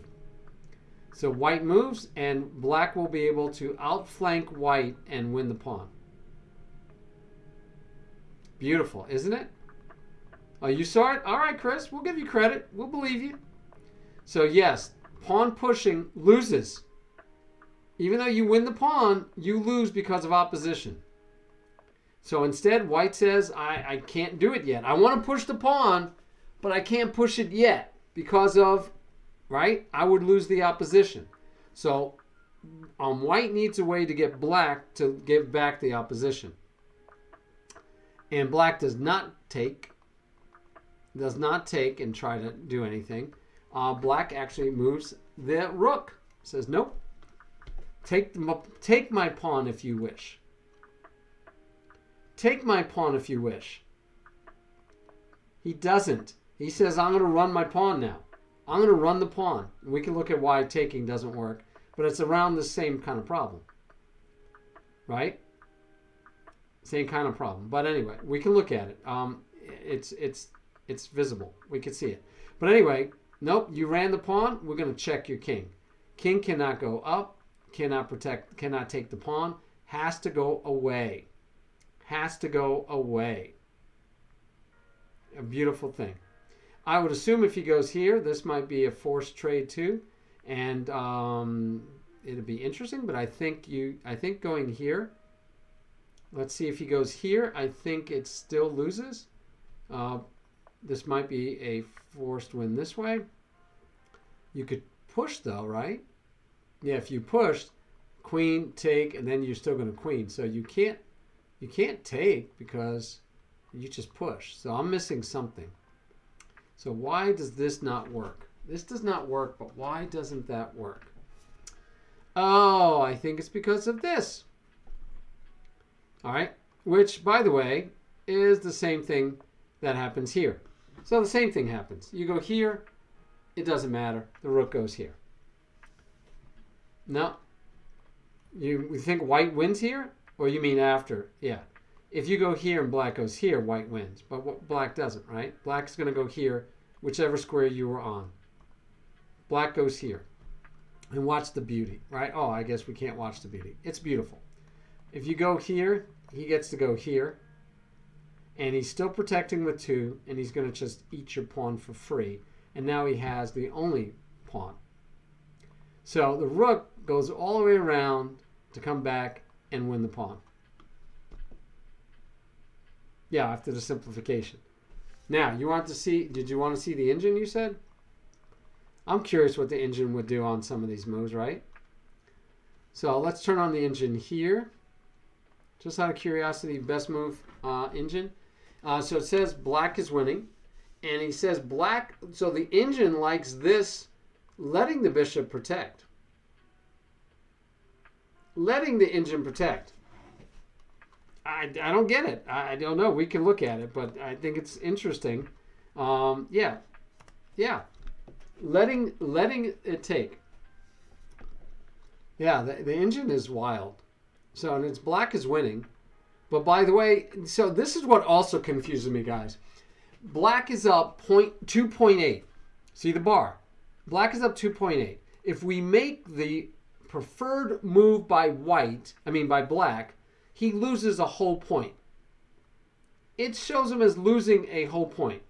So white moves and black will be able to outflank white and win the pawn. Beautiful, isn't it? Oh, you saw it? All right, Chris, we'll give you credit. We'll believe you. So yes, pawn pushing loses. Even though you win the pawn, you lose because of opposition. So instead, white says, I can't do it yet. I want to push the pawn, but I can't push it yet because of, right? I would lose the opposition. So white needs a way to get black to give back the opposition. And black does not take and try to do anything. Black actually moves the rook. Says, nope. Take my pawn if you wish. Take my pawn if you wish. He doesn't. He says, I'm going to run my pawn now. I'm going to run the pawn. We can look at why taking doesn't work, but it's around the same kind of problem. Right? Same kind of problem. But anyway, we can look at it. It's visible. We can see it. But anyway, nope, you ran the pawn. We're going to check your king. King cannot go up, cannot protect, cannot take the pawn, has to go away. Has to go away. A beautiful thing. I would assume if he goes here, this might be a forced trade too, and it'll be interesting. But I think going here. Let's see if he goes here. I think it still loses. This might be a forced win this way. You could push though, right? Yeah, if you pushed, queen, take, and then you're still going to queen. So you can't take because you just push. So I'm missing something. So why does this not work? This does not work, but why doesn't that work? Oh, I think it's because of this. All right, which, by the way, is the same thing that happens here. So the same thing happens. You go here, it doesn't matter. The rook goes here. No. You think white wins here? Or you mean after? Yeah. If you go here and black goes here, white wins. But black doesn't, right? Black's going to go here, whichever square you were on. Black goes here. And watch the beauty, right? Oh, I guess we can't watch the beauty. It's beautiful. If you go here, he gets to go here. And he's still protecting with 2. And he's going to just eat your pawn for free. And now he has the only pawn. So the rook goes all the way around to come back and win the pawn. Yeah, after the simplification. Now, did you want to see the engine, you said? I'm curious what the engine would do on some of these moves, right? So let's turn on the engine here. Just out of curiosity, best move engine. So it says black is winning. And he says black, so the engine likes this, letting the bishop protect. Letting the engine protect. I don't get it. I don't know. We can look at it, but I think it's interesting. Yeah. Letting it take. Yeah, the engine is wild. So, and it's black is winning. But by the way, so this is what also confuses me, guys. Black is up 2.8. See the bar? Black is up 2.8. If we make the preferred move by black, he loses a whole point. It shows him as losing a whole point.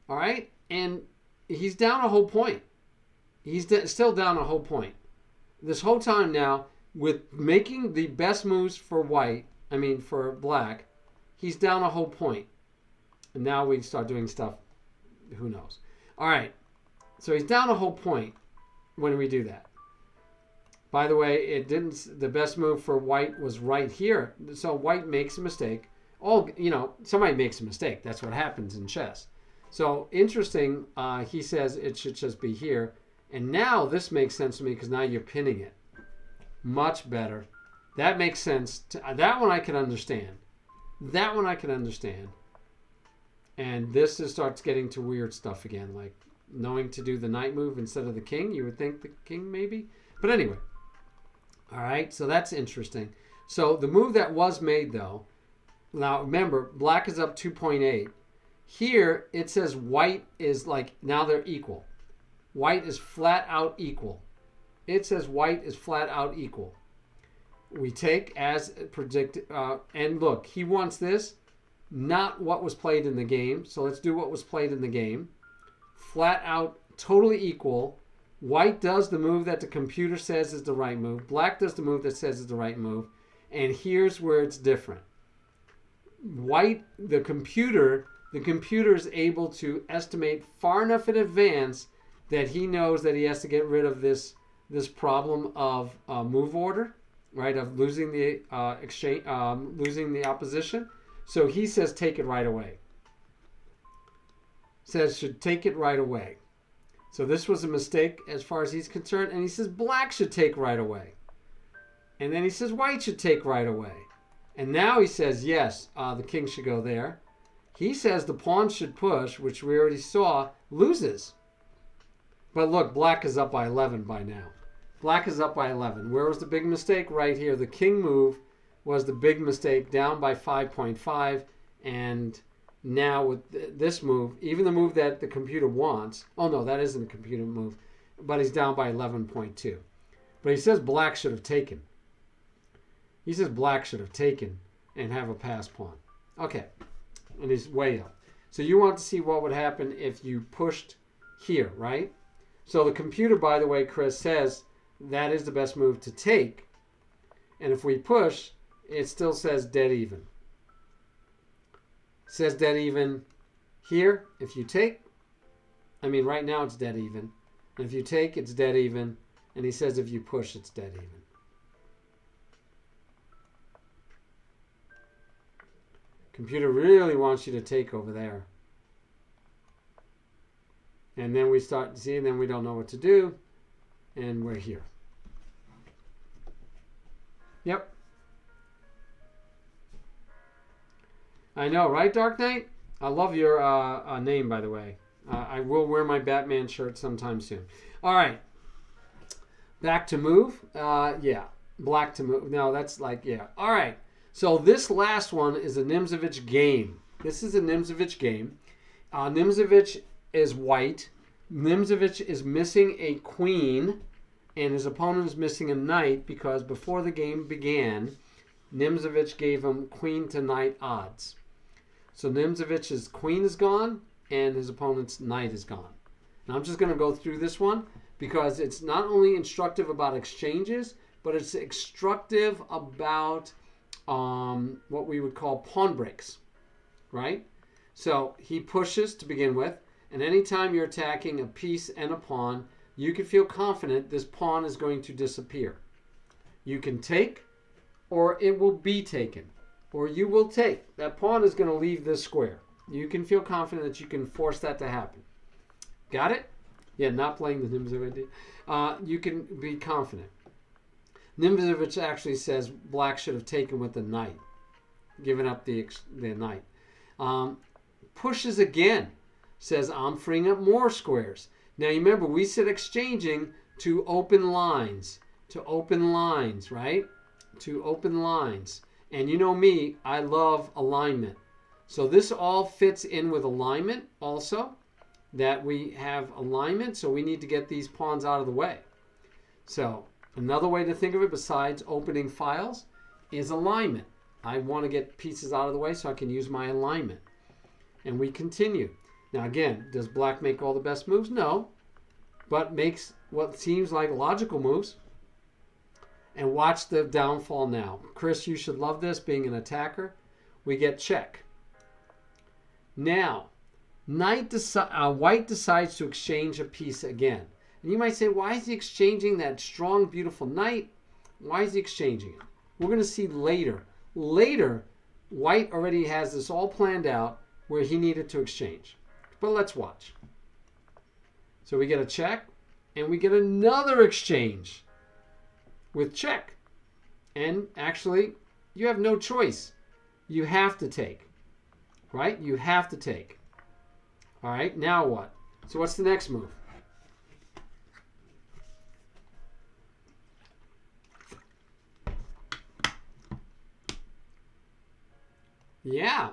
All right? And he's down a whole point. He's still down a whole point. This whole time now, with making the best moves for for black, he's down a whole point. And now we start doing stuff, who knows. All right. So he's down a whole point when we do that. By the way, the best move for white was right here. So white makes a mistake. Somebody makes a mistake. That's what happens in chess. So interesting, he says it should just be here. And now this makes sense to me because now you're pinning it. Much better. That makes sense. That one I can understand. And this starts getting to weird stuff again, like knowing to do the knight move instead of the king. You would think the king maybe. But anyway. All right, so that's interesting. So the move that was made, though, now remember, black is up 2.8. Here, it says white is like, now they're equal. White is flat out equal. It says white is flat out equal. We take as predicted, and look, he wants this, not what was played in the game. So let's do what was played in the game. Flat out, totally equal. White does the move that the computer says is the right move. Black does the move that says is the right move. And here's where it's different. White, the computer is able to estimate far enough in advance that he knows that he has to get rid of this problem of move order, right? Of losing the losing the opposition. So he says take it right away. Says should take it right away. So this was a mistake as far as he's concerned. And he says black should take right away. And then he says white should take right away. And now he says, yes, the king should go there. He says the pawn should push, which we already saw, loses. But look, black is up by 11 by now. Black is up by 11. Where was the big mistake? Right here. The king move was the big mistake, down by 5.5. And now with this move, even the move that the computer wants, oh no, that isn't a computer move, but he's down by 11.2. But he says black should have taken. He says black should have taken and have a pass pawn. Okay, and he's way up. So you want to see what would happen if you pushed here, right? So the computer, by the way, Chris, says that is the best move to take. And if we push, it still says dead even. It says dead even here if you take. I mean, right now it's dead even. And if you take, it's dead even. And he says if you push, it's dead even. Computer really wants you to take over there. And then we start to see, and then we don't know what to do. And we're here. Yep. I know, right, Dark Knight? I love your name, by the way. I will wear my Batman shirt sometime soon. All right. Back to move. Yeah. Black to move. No, that's like, yeah. All right. So this last one is a Nimzovich game. This is a Nimzovich game. Nimzovich is white. Nimzovich is missing a queen, and his opponent is missing a knight because before the game began, Nimzovich gave him queen to knight odds. So Nimzovich's queen is gone, and his opponent's knight is gone. And I'm just going to go through this one because it's not only instructive about exchanges, but it's instructive about what we would call pawn breaks, right? So he pushes to begin with, and anytime you're attacking a piece and a pawn, you can feel confident this pawn is going to disappear. You can take, or it will be taken, or you will take. That pawn is going to leave this square. You can feel confident that you can force that to happen. Got it? Yeah, not playing the Nimzovich. You can be confident. Nimzovich actually says black should have taken with the knight, given up the knight. Pushes again, says I'm freeing up more squares. Now you remember we said exchanging to open lines, right? To open lines. And you know me, I love alignment. So this all fits in with alignment also, that we have alignment, so we need to get these pawns out of the way. So another way to think of it besides opening files is alignment. I want to get pieces out of the way so I can use my alignment. And we continue. Now again, does black make all the best moves? No. But makes what seems like logical moves. And watch the downfall now. Chris, you should love this, being an attacker. We get check. Now, white decides to exchange a piece again. And you might say, why is he exchanging that strong, beautiful knight? Why is he exchanging it? We're going to see later. Later, white already has this all planned out where he needed to exchange. But let's watch. So we get a check, and we get another exchange with check. And actually, you have no choice. You have to take. Right? You have to take. All right, now what? So what's the next move? Yeah,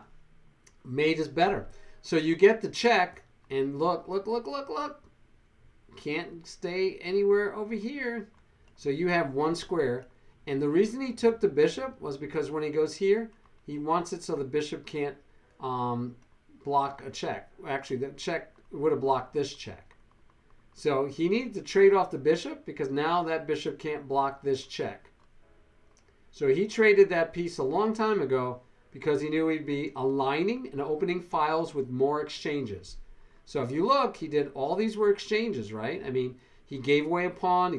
mate is better. So you get the check, and look. Can't stay anywhere over here. So you have one square. And the reason he took the bishop was because when he goes here, he wants it so the bishop can't block a check. Actually, the check would have blocked this check. So he needed to trade off the bishop because now that bishop can't block this check. So he traded that piece a long time ago because he knew he'd be aligning and opening files with more exchanges. So if you look, he did all these were exchanges, right? I mean, he gave away a pawn,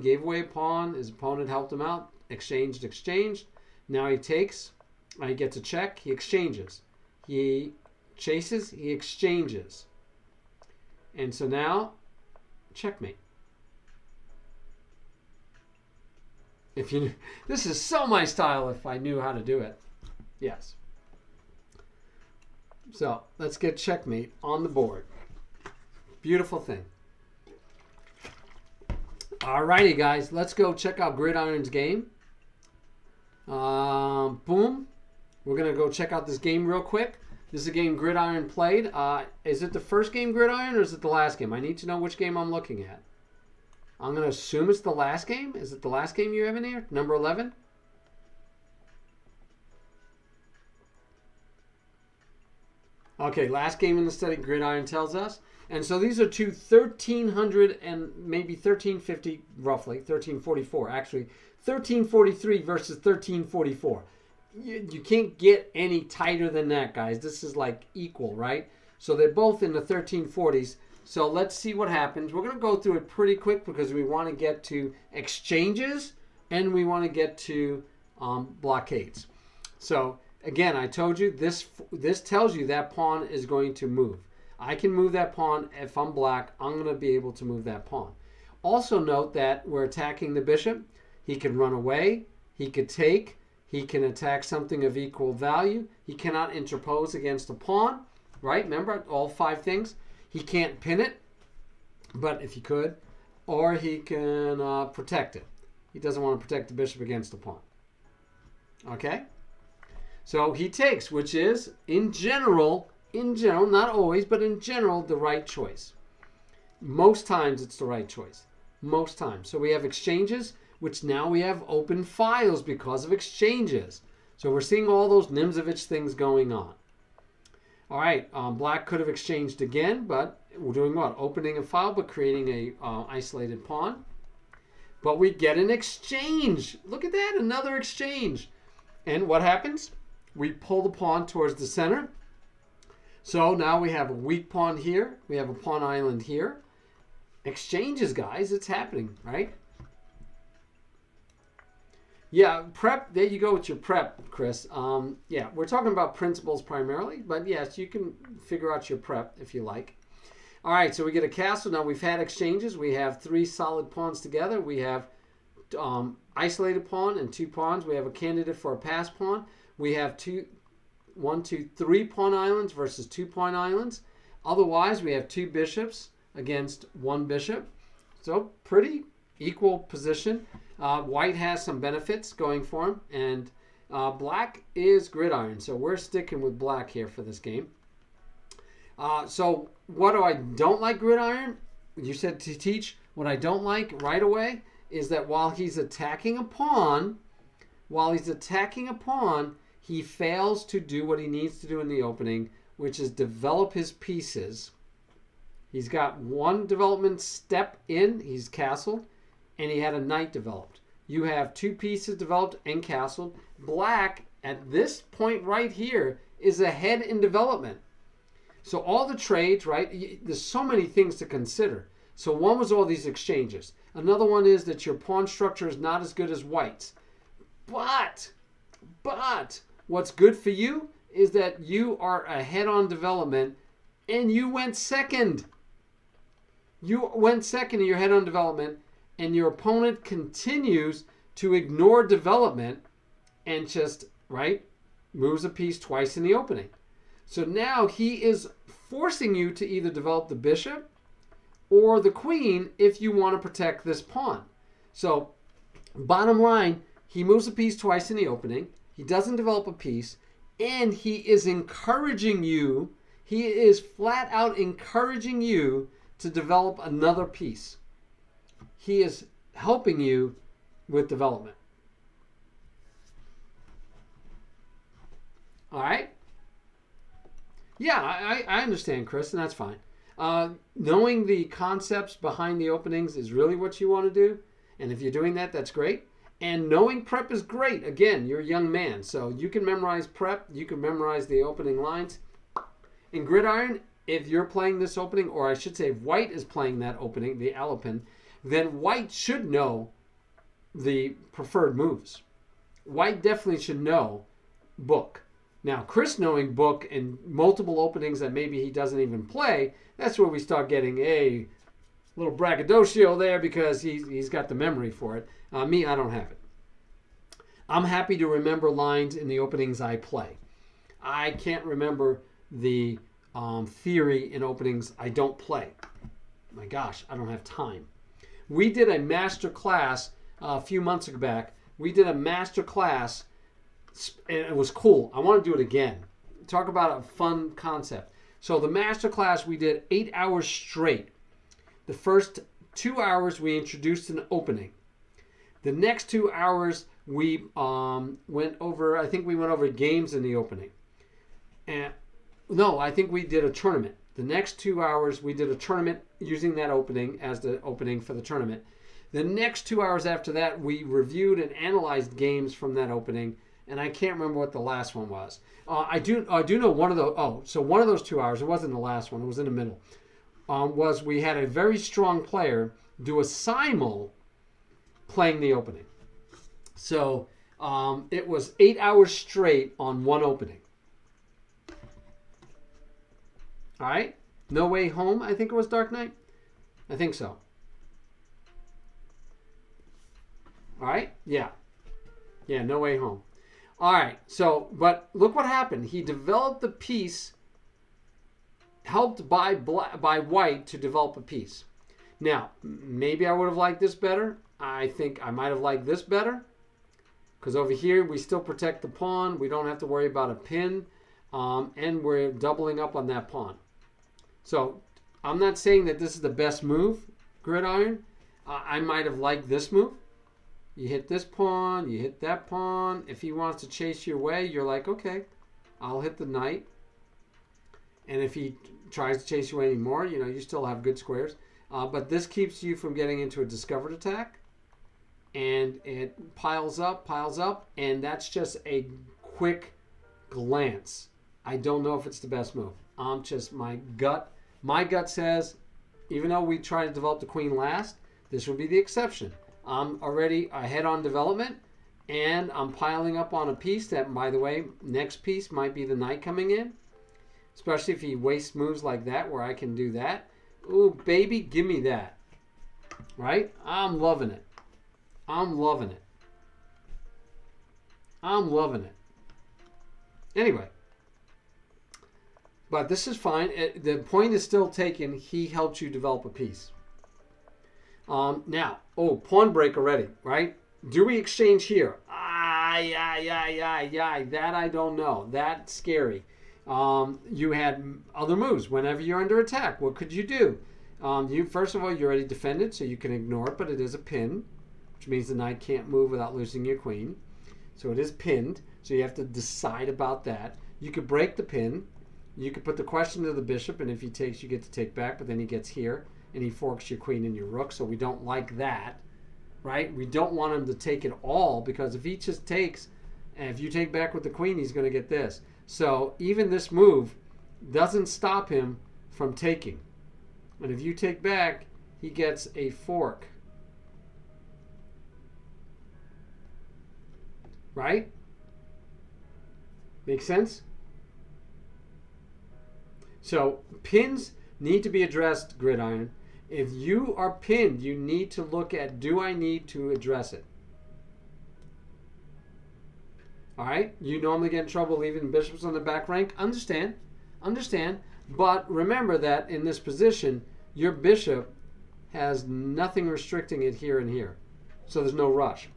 his opponent helped him out, exchanged. Now he takes, he gets a check, he exchanges. He chases, he exchanges. And so now, checkmate. This is so my style if I knew how to do it. Yes. So let's get checkmate on the board. Beautiful thing. Alrighty, guys, let's go check out Gridiron's game. Boom. We're gonna go check out this game real quick. This is a game Gridiron played. Is it the first game Gridiron or is it the last game? I need to know which game I'm looking at. I'm gonna assume it's the last game. Is it the last game you have in here? Number 11? Okay, last game in the study, Gridiron tells us. And so these are two 1300 and maybe 1350, roughly, 1344. Actually, 1343 versus 1344. You can't get any tighter than that, guys. This is like equal, right? So they're both in the 1340s. So let's see what happens. We're going to go through it pretty quick because we want to get to exchanges and we want to get to blockades. So again, I told you this tells you that pawn is going to move. I can move that pawn. If I'm black, I'm going to be able to move that pawn. Also note that we're attacking the bishop. He can run away. He could take. He can attack something of equal value. He cannot interpose against a pawn, right? Remember all 5 things? He can't pin it, but if he could, or he can protect it. He doesn't want to protect the bishop against the pawn. Okay? So he takes, which is, in general, not always, but in general, the right choice. Most times it's the right choice. Most times. So we have exchanges, which now we have open files because of exchanges. So we're seeing all those Nimzovich things going on. All right, black could have exchanged again, but we're doing what? Opening a file, but creating a isolated pawn. But we get an exchange. Look at that, another exchange. And what happens? We pull the pawn towards the center. So now we have a weak pawn here. We have a pawn island here. Exchanges, guys, it's happening, right? Yeah, prep, there you go with your prep, Chris. Yeah, we're talking about principles primarily, but yes, you can figure out your prep if you like. All right, so we get a castle. Now we've had exchanges. We have 3 solid pawns together. We have isolated pawn and 2 pawns. We have a candidate for a pass pawn. We have 3 pawn islands versus 2 pawn islands. Otherwise, we have 2 bishops against 1 bishop. So pretty equal position. White has some benefits going for him, and black is Gridiron. So we're sticking with black here for this game. So what do I don't like Gridiron? You said to teach. What I don't like right away is that while he's attacking a pawn, he fails to do what he needs to do in the opening, which is develop his pieces. He's got 1 development step in. He's castled. And he had a knight developed. You have 2 pieces developed and castled. Black, at this point right here, is ahead in development. So all the trades, right, there's so many things to consider. So one was all these exchanges. Another one is that your pawn structure is not as good as white's. But, what's good for you is that you are ahead on development and you went second. You went second and you're ahead on development. And your opponent continues to ignore development and just, right, moves a piece twice in the opening. So now he is forcing you to either develop the bishop or the queen if you want to protect this pawn. So, bottom line, he moves a piece twice in the opening. He doesn't develop a piece, and he is encouraging you. He is flat out encouraging you to develop another piece. He is helping you with development. All right? Yeah, I understand, Chris, and that's fine. Knowing the concepts behind the openings is really what you want to do. And if you're doing that, that's great. And knowing prep is great. Again, you're a young man, so you can memorize prep. You can memorize the opening lines. In Gridiron, if you're playing this opening, or I should say if White is playing that opening, the Alapin, then White should know the preferred moves. White definitely should know book. Now, Chris knowing book and multiple openings that maybe he doesn't even play, that's where we start getting a little braggadocio there because he's got the memory for it. Me, I don't have it. I'm happy to remember lines in the openings I play. I can't remember the theory in openings I don't play. My gosh, I don't have time. We did a master class a few months back. We did a master class, and it was cool. I want to do it again. Talk about a fun concept. So the master class, we did 8 hours straight. The first 2 hours, we introduced an opening. The next 2 hours, we went over games in the opening. And no, I think we did a tournament. The next 2 hours, we did a tournament using that opening as the opening for the tournament. The next 2 hours after that, we reviewed and analyzed games from that opening, and I can't remember what the last one was. I do know one of those. So one of those 2 hours, it wasn't the last one, it was in the middle, was we had a very strong player do a simul playing the opening. So it was 8 hours straight on one opening. All right? No Way Home, I think it was Dark Knight. I think so. All right? Yeah. Yeah, No Way Home. All right. So, but look what happened. He developed the piece, helped by White to develop a piece. Now, maybe I would have liked this better. I think I might have liked this better. Because over here, we still protect the pawn. We don't have to worry about a pin. And we're doubling up on that pawn. So, I'm not saying that this is the best move, Gridiron. I might have liked this move. You hit this pawn, you hit that pawn. If he wants to chase your way, you're like, okay, I'll hit the knight. And if he tries to chase you anymore, you still have good squares. But this keeps you from getting into a discovered attack. And it piles up, and that's just a quick glance. I don't know if it's the best move. Just my gut says, even though we try to develop the queen last, this would be the exception. I'm already ahead on development, and I'm piling up on a piece that, by the way, next piece might be the knight coming in, especially if he wastes moves like that where I can do that. Ooh, baby, give me that. Right? I'm loving it. Anyway. But this is fine. The point is still taken. He helped you develop a piece. Now, pawn break already, right? Do we exchange here? That I don't know. That's scary. You had other moves. Whenever you're under attack, what could you do? First of all, you already defended, so you can ignore it, but it is a pin, which means the knight can't move without losing your queen. So it is pinned, so you have to decide about that. You could break the pin. You could put the question to the bishop, and if he takes, you get to take back, but then he gets here, and he forks your queen and your rook, so we don't like that, right? We don't want him to take it all, because if he just takes, and if you take back with the queen, he's going to get this. So even this move doesn't stop him from taking. And if you take back, he gets a fork. Right? Make sense? So pins need to be addressed, Gridiron. If you are pinned, you need to look at, do I need to address it? All right? You normally get in trouble leaving bishops on the back rank. Understand. But remember that in this position, your bishop has nothing restricting it here and here. So there's no rush.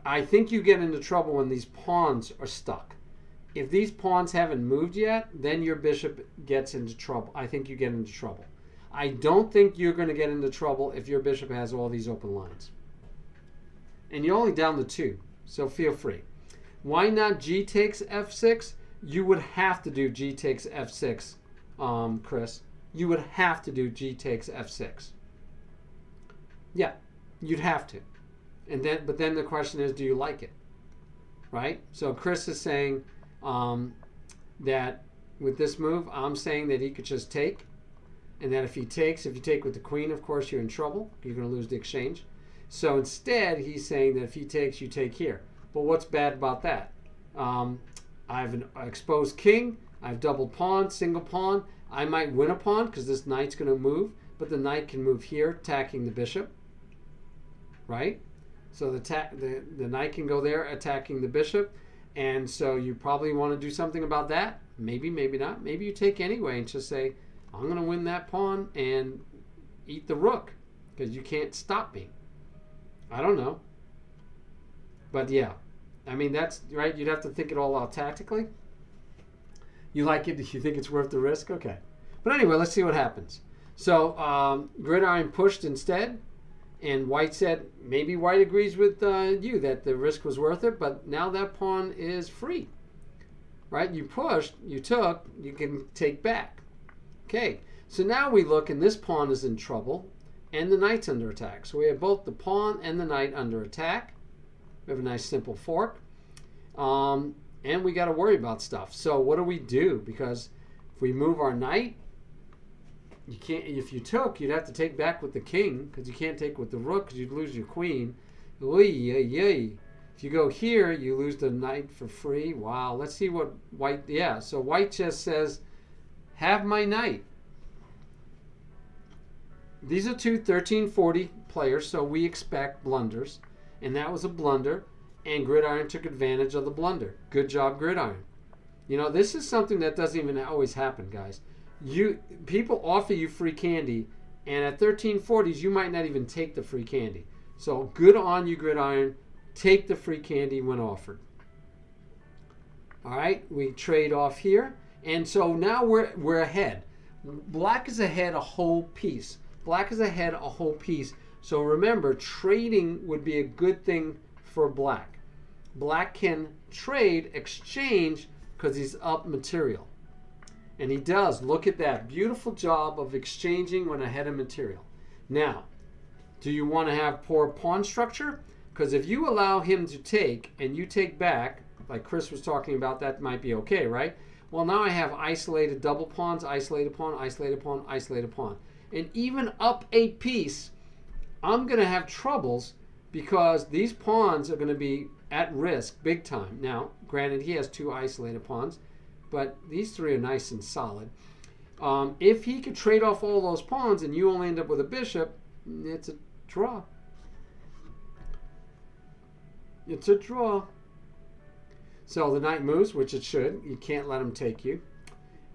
I think you get into trouble when these pawns are stuck. If these pawns haven't moved yet, then your bishop gets into trouble. I think you get into trouble. I don't think you're going to get into trouble if your bishop has all these open lines. And you're only down to 2, so feel free. Why not g takes f6? You would have to do g takes f6, Chris. You would have to do g takes f6. Yeah, you'd have to. But then the question is, do you like it? Right? So Chris is saying that with this move, I'm saying that he could just take. And that if you take with the queen, of course, you're in trouble. You're going to lose the exchange. So instead, he's saying that if he takes, you take here. But what's bad about that? I have an exposed king. I have double pawn, single pawn. I might win a pawn because this knight's going to move. But the knight can move here, attacking the bishop. Right? So the knight can go there, attacking the bishop. And so you probably want to do something about that. Maybe, maybe not. Maybe you take anyway and just say, I'm going to win that pawn and eat the rook because you can't stop me. I don't know. But yeah, I mean, that's right. You'd have to think it all out tactically. You like it? You think it's worth the risk? Okay. But anyway, let's see what happens. So Gridiron pushed instead. And White said, maybe White agrees with you that the risk was worth it, but now that pawn is free. Right? You pushed, you took, you can take back. Okay, so now we look, and this pawn is in trouble, and the knight's under attack. So we have both the pawn and the knight under attack. We have a nice simple fork. And we got to worry about stuff. So what do? Because if we move our knight, you can't. If you took, you'd have to take back with the king, because you can't take with the rook, because you'd lose your queen. If you go here, you lose the knight for free. Wow, let's see what White, yeah, so White just says, have my knight. These are two 1340 players, so we expect blunders. And that was a blunder, and Gridiron took advantage of the blunder. Good job, Gridiron. You know, this is something that doesn't even always happen, guys. People offer you free candy, and at 1340s, you might not even take the free candy. So good on you, Gridiron. Take the free candy when offered. All right, we trade off here. And so now we're ahead. Black is ahead a whole piece. Black is ahead a whole piece. So remember, trading would be a good thing for Black. Black can trade, exchange, because he's up material. And he does. Look at that. Beautiful job of exchanging when ahead of material. Now, do you want to have poor pawn structure? Because if you allow him to take and you take back, like Chris was talking about, that might be okay, right? Well, now I have isolated double pawns, isolated pawn, isolated pawn, isolated pawn. And even up a piece, I'm going to have troubles because these pawns are going to be at risk big time. Now, granted, he has two isolated pawns, but these three are nice and solid. If he could trade off all those pawns and you only end up with a bishop, it's a draw. It's a draw. So the knight moves, which it should. You can't let him take you.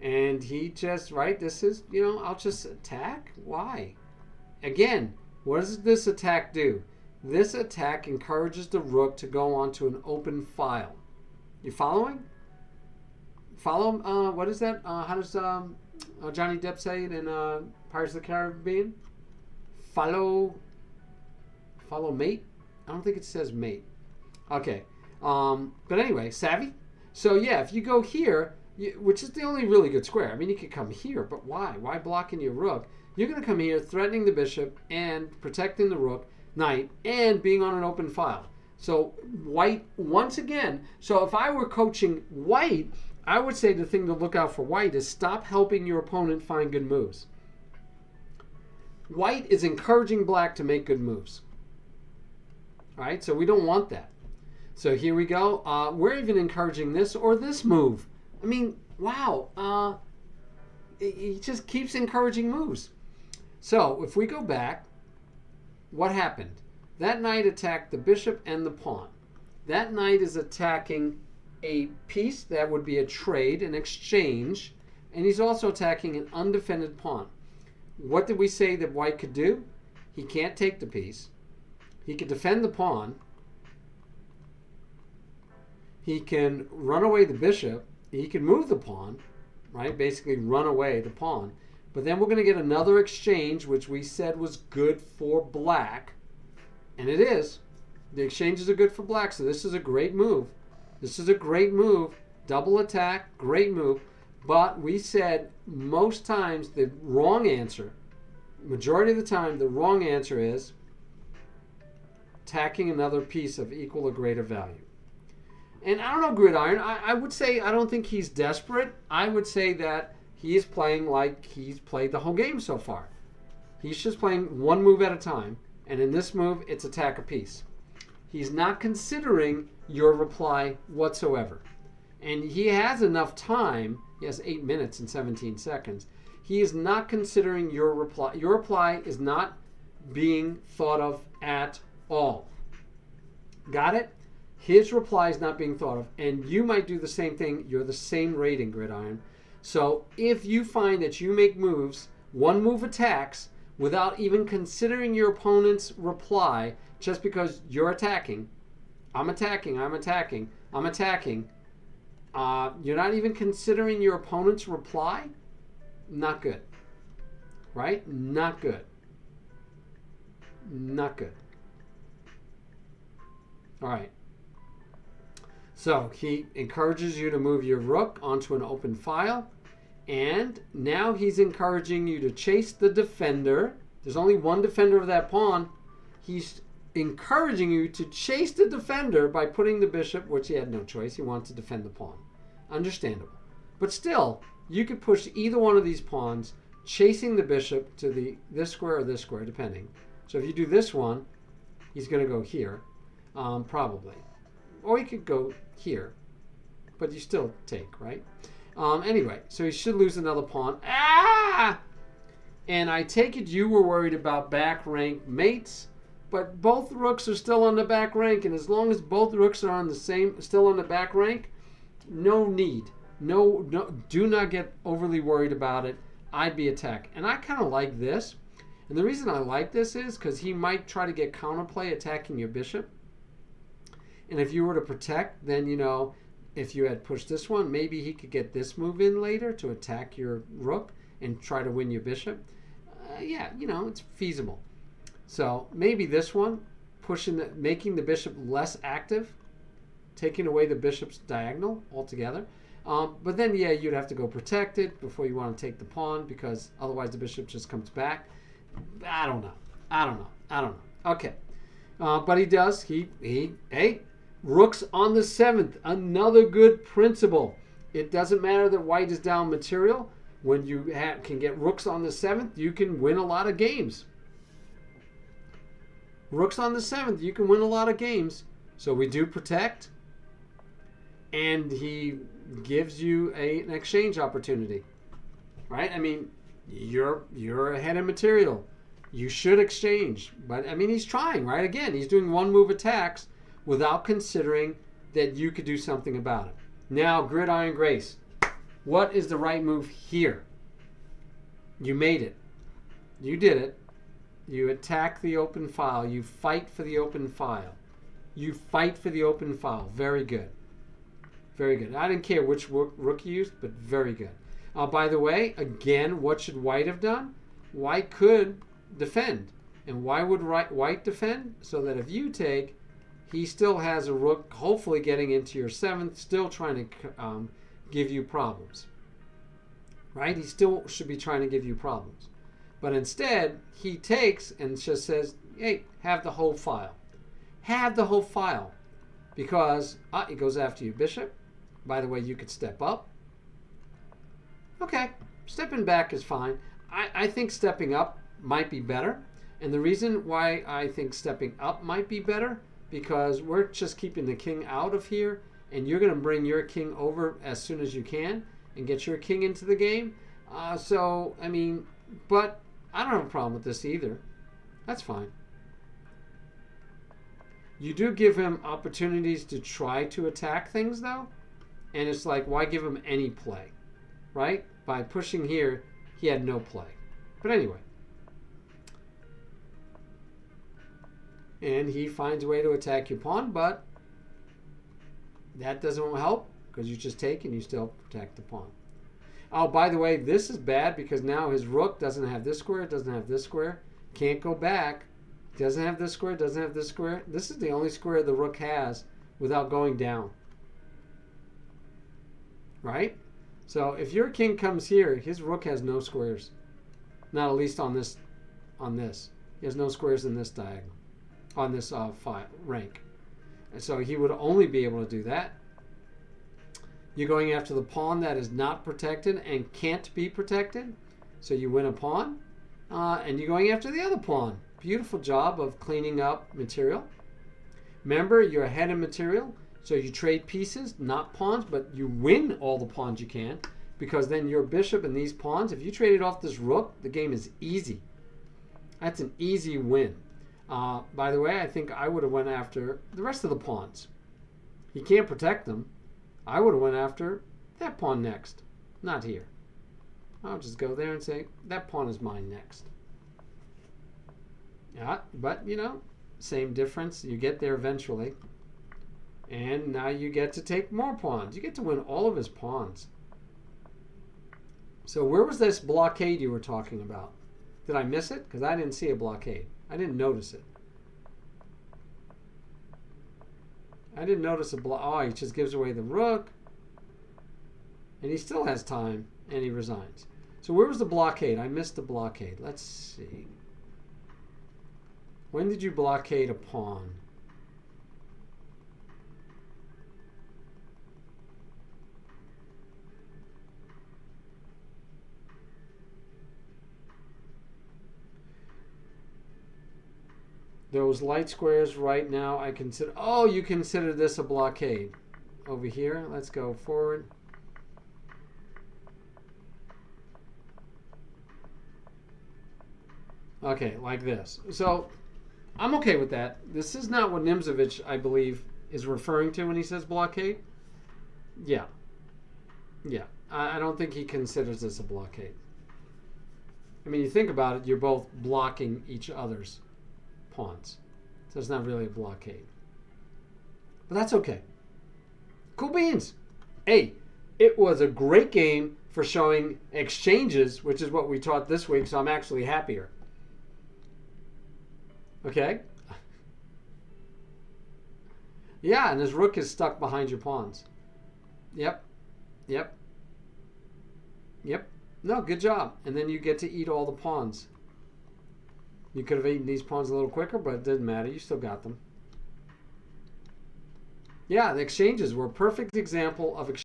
And he just, right, this is, I'll just attack? Why? Again, what does this attack do? This attack encourages the rook to go onto an open file. You following? Follow, what is that? How does Johnny Depp say it in Pirates of the Caribbean? Follow mate? I don't think it says mate. Okay. But anyway, savvy? So yeah, if you go here, which is the only really good square. I mean, you could come here, but why? Why blocking your rook? You're going to come here, threatening the bishop and protecting the rook, knight, and being on an open file. So White, once again, so if I were coaching White, I would say the thing to look out for White is stop helping your opponent find good moves. White is encouraging Black to make good moves. All right, so we don't want that. So here we go. We're even encouraging this or this move. I mean, wow. He just keeps encouraging moves. So if we go back, what happened? That knight attacked the bishop and the pawn. That knight is attacking a piece that would be a trade, an exchange. and he's also attacking an undefended pawn. What did we say that white could do? He can't take the piece. He could defend the pawn. He can run away the bishop. He can move the pawn, right? Basically run away the pawn. But then we're going to get another exchange, which we said was good for black. And it is. The exchanges are good for black, so this is a great move. This is a great move. Double attack, great move. But we said most times the wrong answer, majority of the time, the wrong answer is attacking another piece of equal or greater value. And I don't know, Gridiron, I would say I don't think he's desperate. I would say that he is playing like he's played the whole game so far. He's just playing one move at a time. And in this move, it's attack a piece. He's not considering your reply whatsoever. And he has enough time. He has 8 minutes and 17 seconds. He is not considering your reply. Your reply is not being thought of at all. Got it? His reply is not being thought of. And you might do the same thing. You're the same rating, Gridiron. So if you find that you make moves, one move attacks, without even considering your opponent's reply, just because you're attacking, I'm attacking, you're not even considering your opponent's reply, not good. Right? Not good. Not good. All right. So he encourages you to move your rook onto an open file. And now he's encouraging you to chase the defender. There's only one defender of that pawn. He's encouraging you to chase the defender by putting the bishop, which he had no choice. He wants to defend the pawn. Understandable. But still, you could push either one of these pawns, chasing the bishop to this square or this square, depending. So if you do this one, he's going to go here, probably. Or he could go here. But you still take, right? Anyway, so he should lose another pawn. Ah! And I take it you were worried about back rank mates, but both rooks are still on the back rank, and as long as both rooks are on still on the back rank, no need. No, do not get overly worried about it. I'd be attacked. And I kind of like this. And the reason I like this is because he might try to get counterplay attacking your bishop. And if you were to protect, then, if you had pushed this one, maybe he could get this move in later to attack your rook and try to win your bishop. It's feasible. So maybe this one, making the bishop less active, taking away the bishop's diagonal altogether. But then, you'd have to go protect it before you want to take the pawn, because otherwise the bishop just comes back. I don't know. Okay. But he does. Hey, rooks on the 7th. Another good principle. It doesn't matter that white is down material. When you can get rooks on the 7th, you can win a lot of games. Rooks on the 7th, you can win a lot of games. So we do protect. And he gives you an exchange opportunity. Right? I mean, you're ahead of material. You should exchange. But, he's trying, right? Again, he's doing one move attacks without considering that you could do something about it. Now, Gridiron Grace, what is the right move here? You made it. You did it. You attack the open file. You fight for the open file. You fight for the open file. Very good. Very good. I didn't care which rook you used, but very good. By the way, again, what should white have done? White could defend. And why would white defend? So that if you take, he still has a rook, hopefully getting into your 7th, still trying to give you problems. Right? He still should be trying to give you problems. But instead, he takes and just says, hey, have the whole file. Have the whole file. Because he goes after your bishop. By the way, you could step up. Okay, stepping back is fine. I think stepping up might be better. And the reason why I think stepping up might be better, because we're just keeping the king out of here, and you're going to bring your king over as soon as you can and get your king into the game. But I don't have a problem with this either. That's fine. You do give him opportunities to try to attack things, though. And it's like, why give him any play? Right? by pushing here, he had no play. But anyway. And he finds a way to attack your pawn, but that doesn't help because you just take and you still protect the pawn. Oh, by the way, this is bad because now his rook doesn't have this square, doesn't have this square, can't go back, doesn't have this square, doesn't have this square. This is the only square the rook has without going down. Right? So if your king comes here, his rook has no squares. Not at least on this. He has no squares in this diagonal. On this rank. And so he would only be able to do that. You're going after the pawn that is not protected and can't be protected. So you win a pawn. And you're going after the other pawn. Beautiful job of cleaning up material. Remember, you're ahead in material. So you trade pieces, not pawns, but you win all the pawns you can. Because then your bishop and these pawns, if you traded off this rook, the game is easy. That's an easy win. By the way, I think I would have went after the rest of the pawns. He can't protect them. I would have went after that pawn next, not here. I'll just go there and say, that pawn is mine next. Yeah, but, you know, same difference. You get there eventually. And now you get to take more pawns. You get to win all of his pawns. So where was this blockade you were talking about? Did I miss it? Because I didn't see a blockade. I didn't notice it. I didn't notice a block. Oh, he just gives away the rook. And he still has time. And he resigns. So where was the blockade? I missed the blockade. Let's see. When did you blockade a pawn? Those light squares right now, I consider... Oh, you consider this a blockade. Over here, let's go forward. Okay, like this. So, I'm okay with that. This is not what Nimzovich, I believe, is referring to when he says blockade. Yeah. Yeah. I don't think he considers this a blockade. I mean, you think about it, you're both blocking each other's pawns. So it's not really a blockade. But that's okay. Cool beans. Hey, it was a great game for showing exchanges, which is what we taught this week, so I'm actually happier. Okay? Yeah, and his rook is stuck behind your pawns. Yep. Yep. Yep. No, good job. And then you get to eat all the pawns. You could have eaten these pawns a little quicker, but it didn't matter. You still got them. Yeah, the exchanges were a perfect example of exchanges.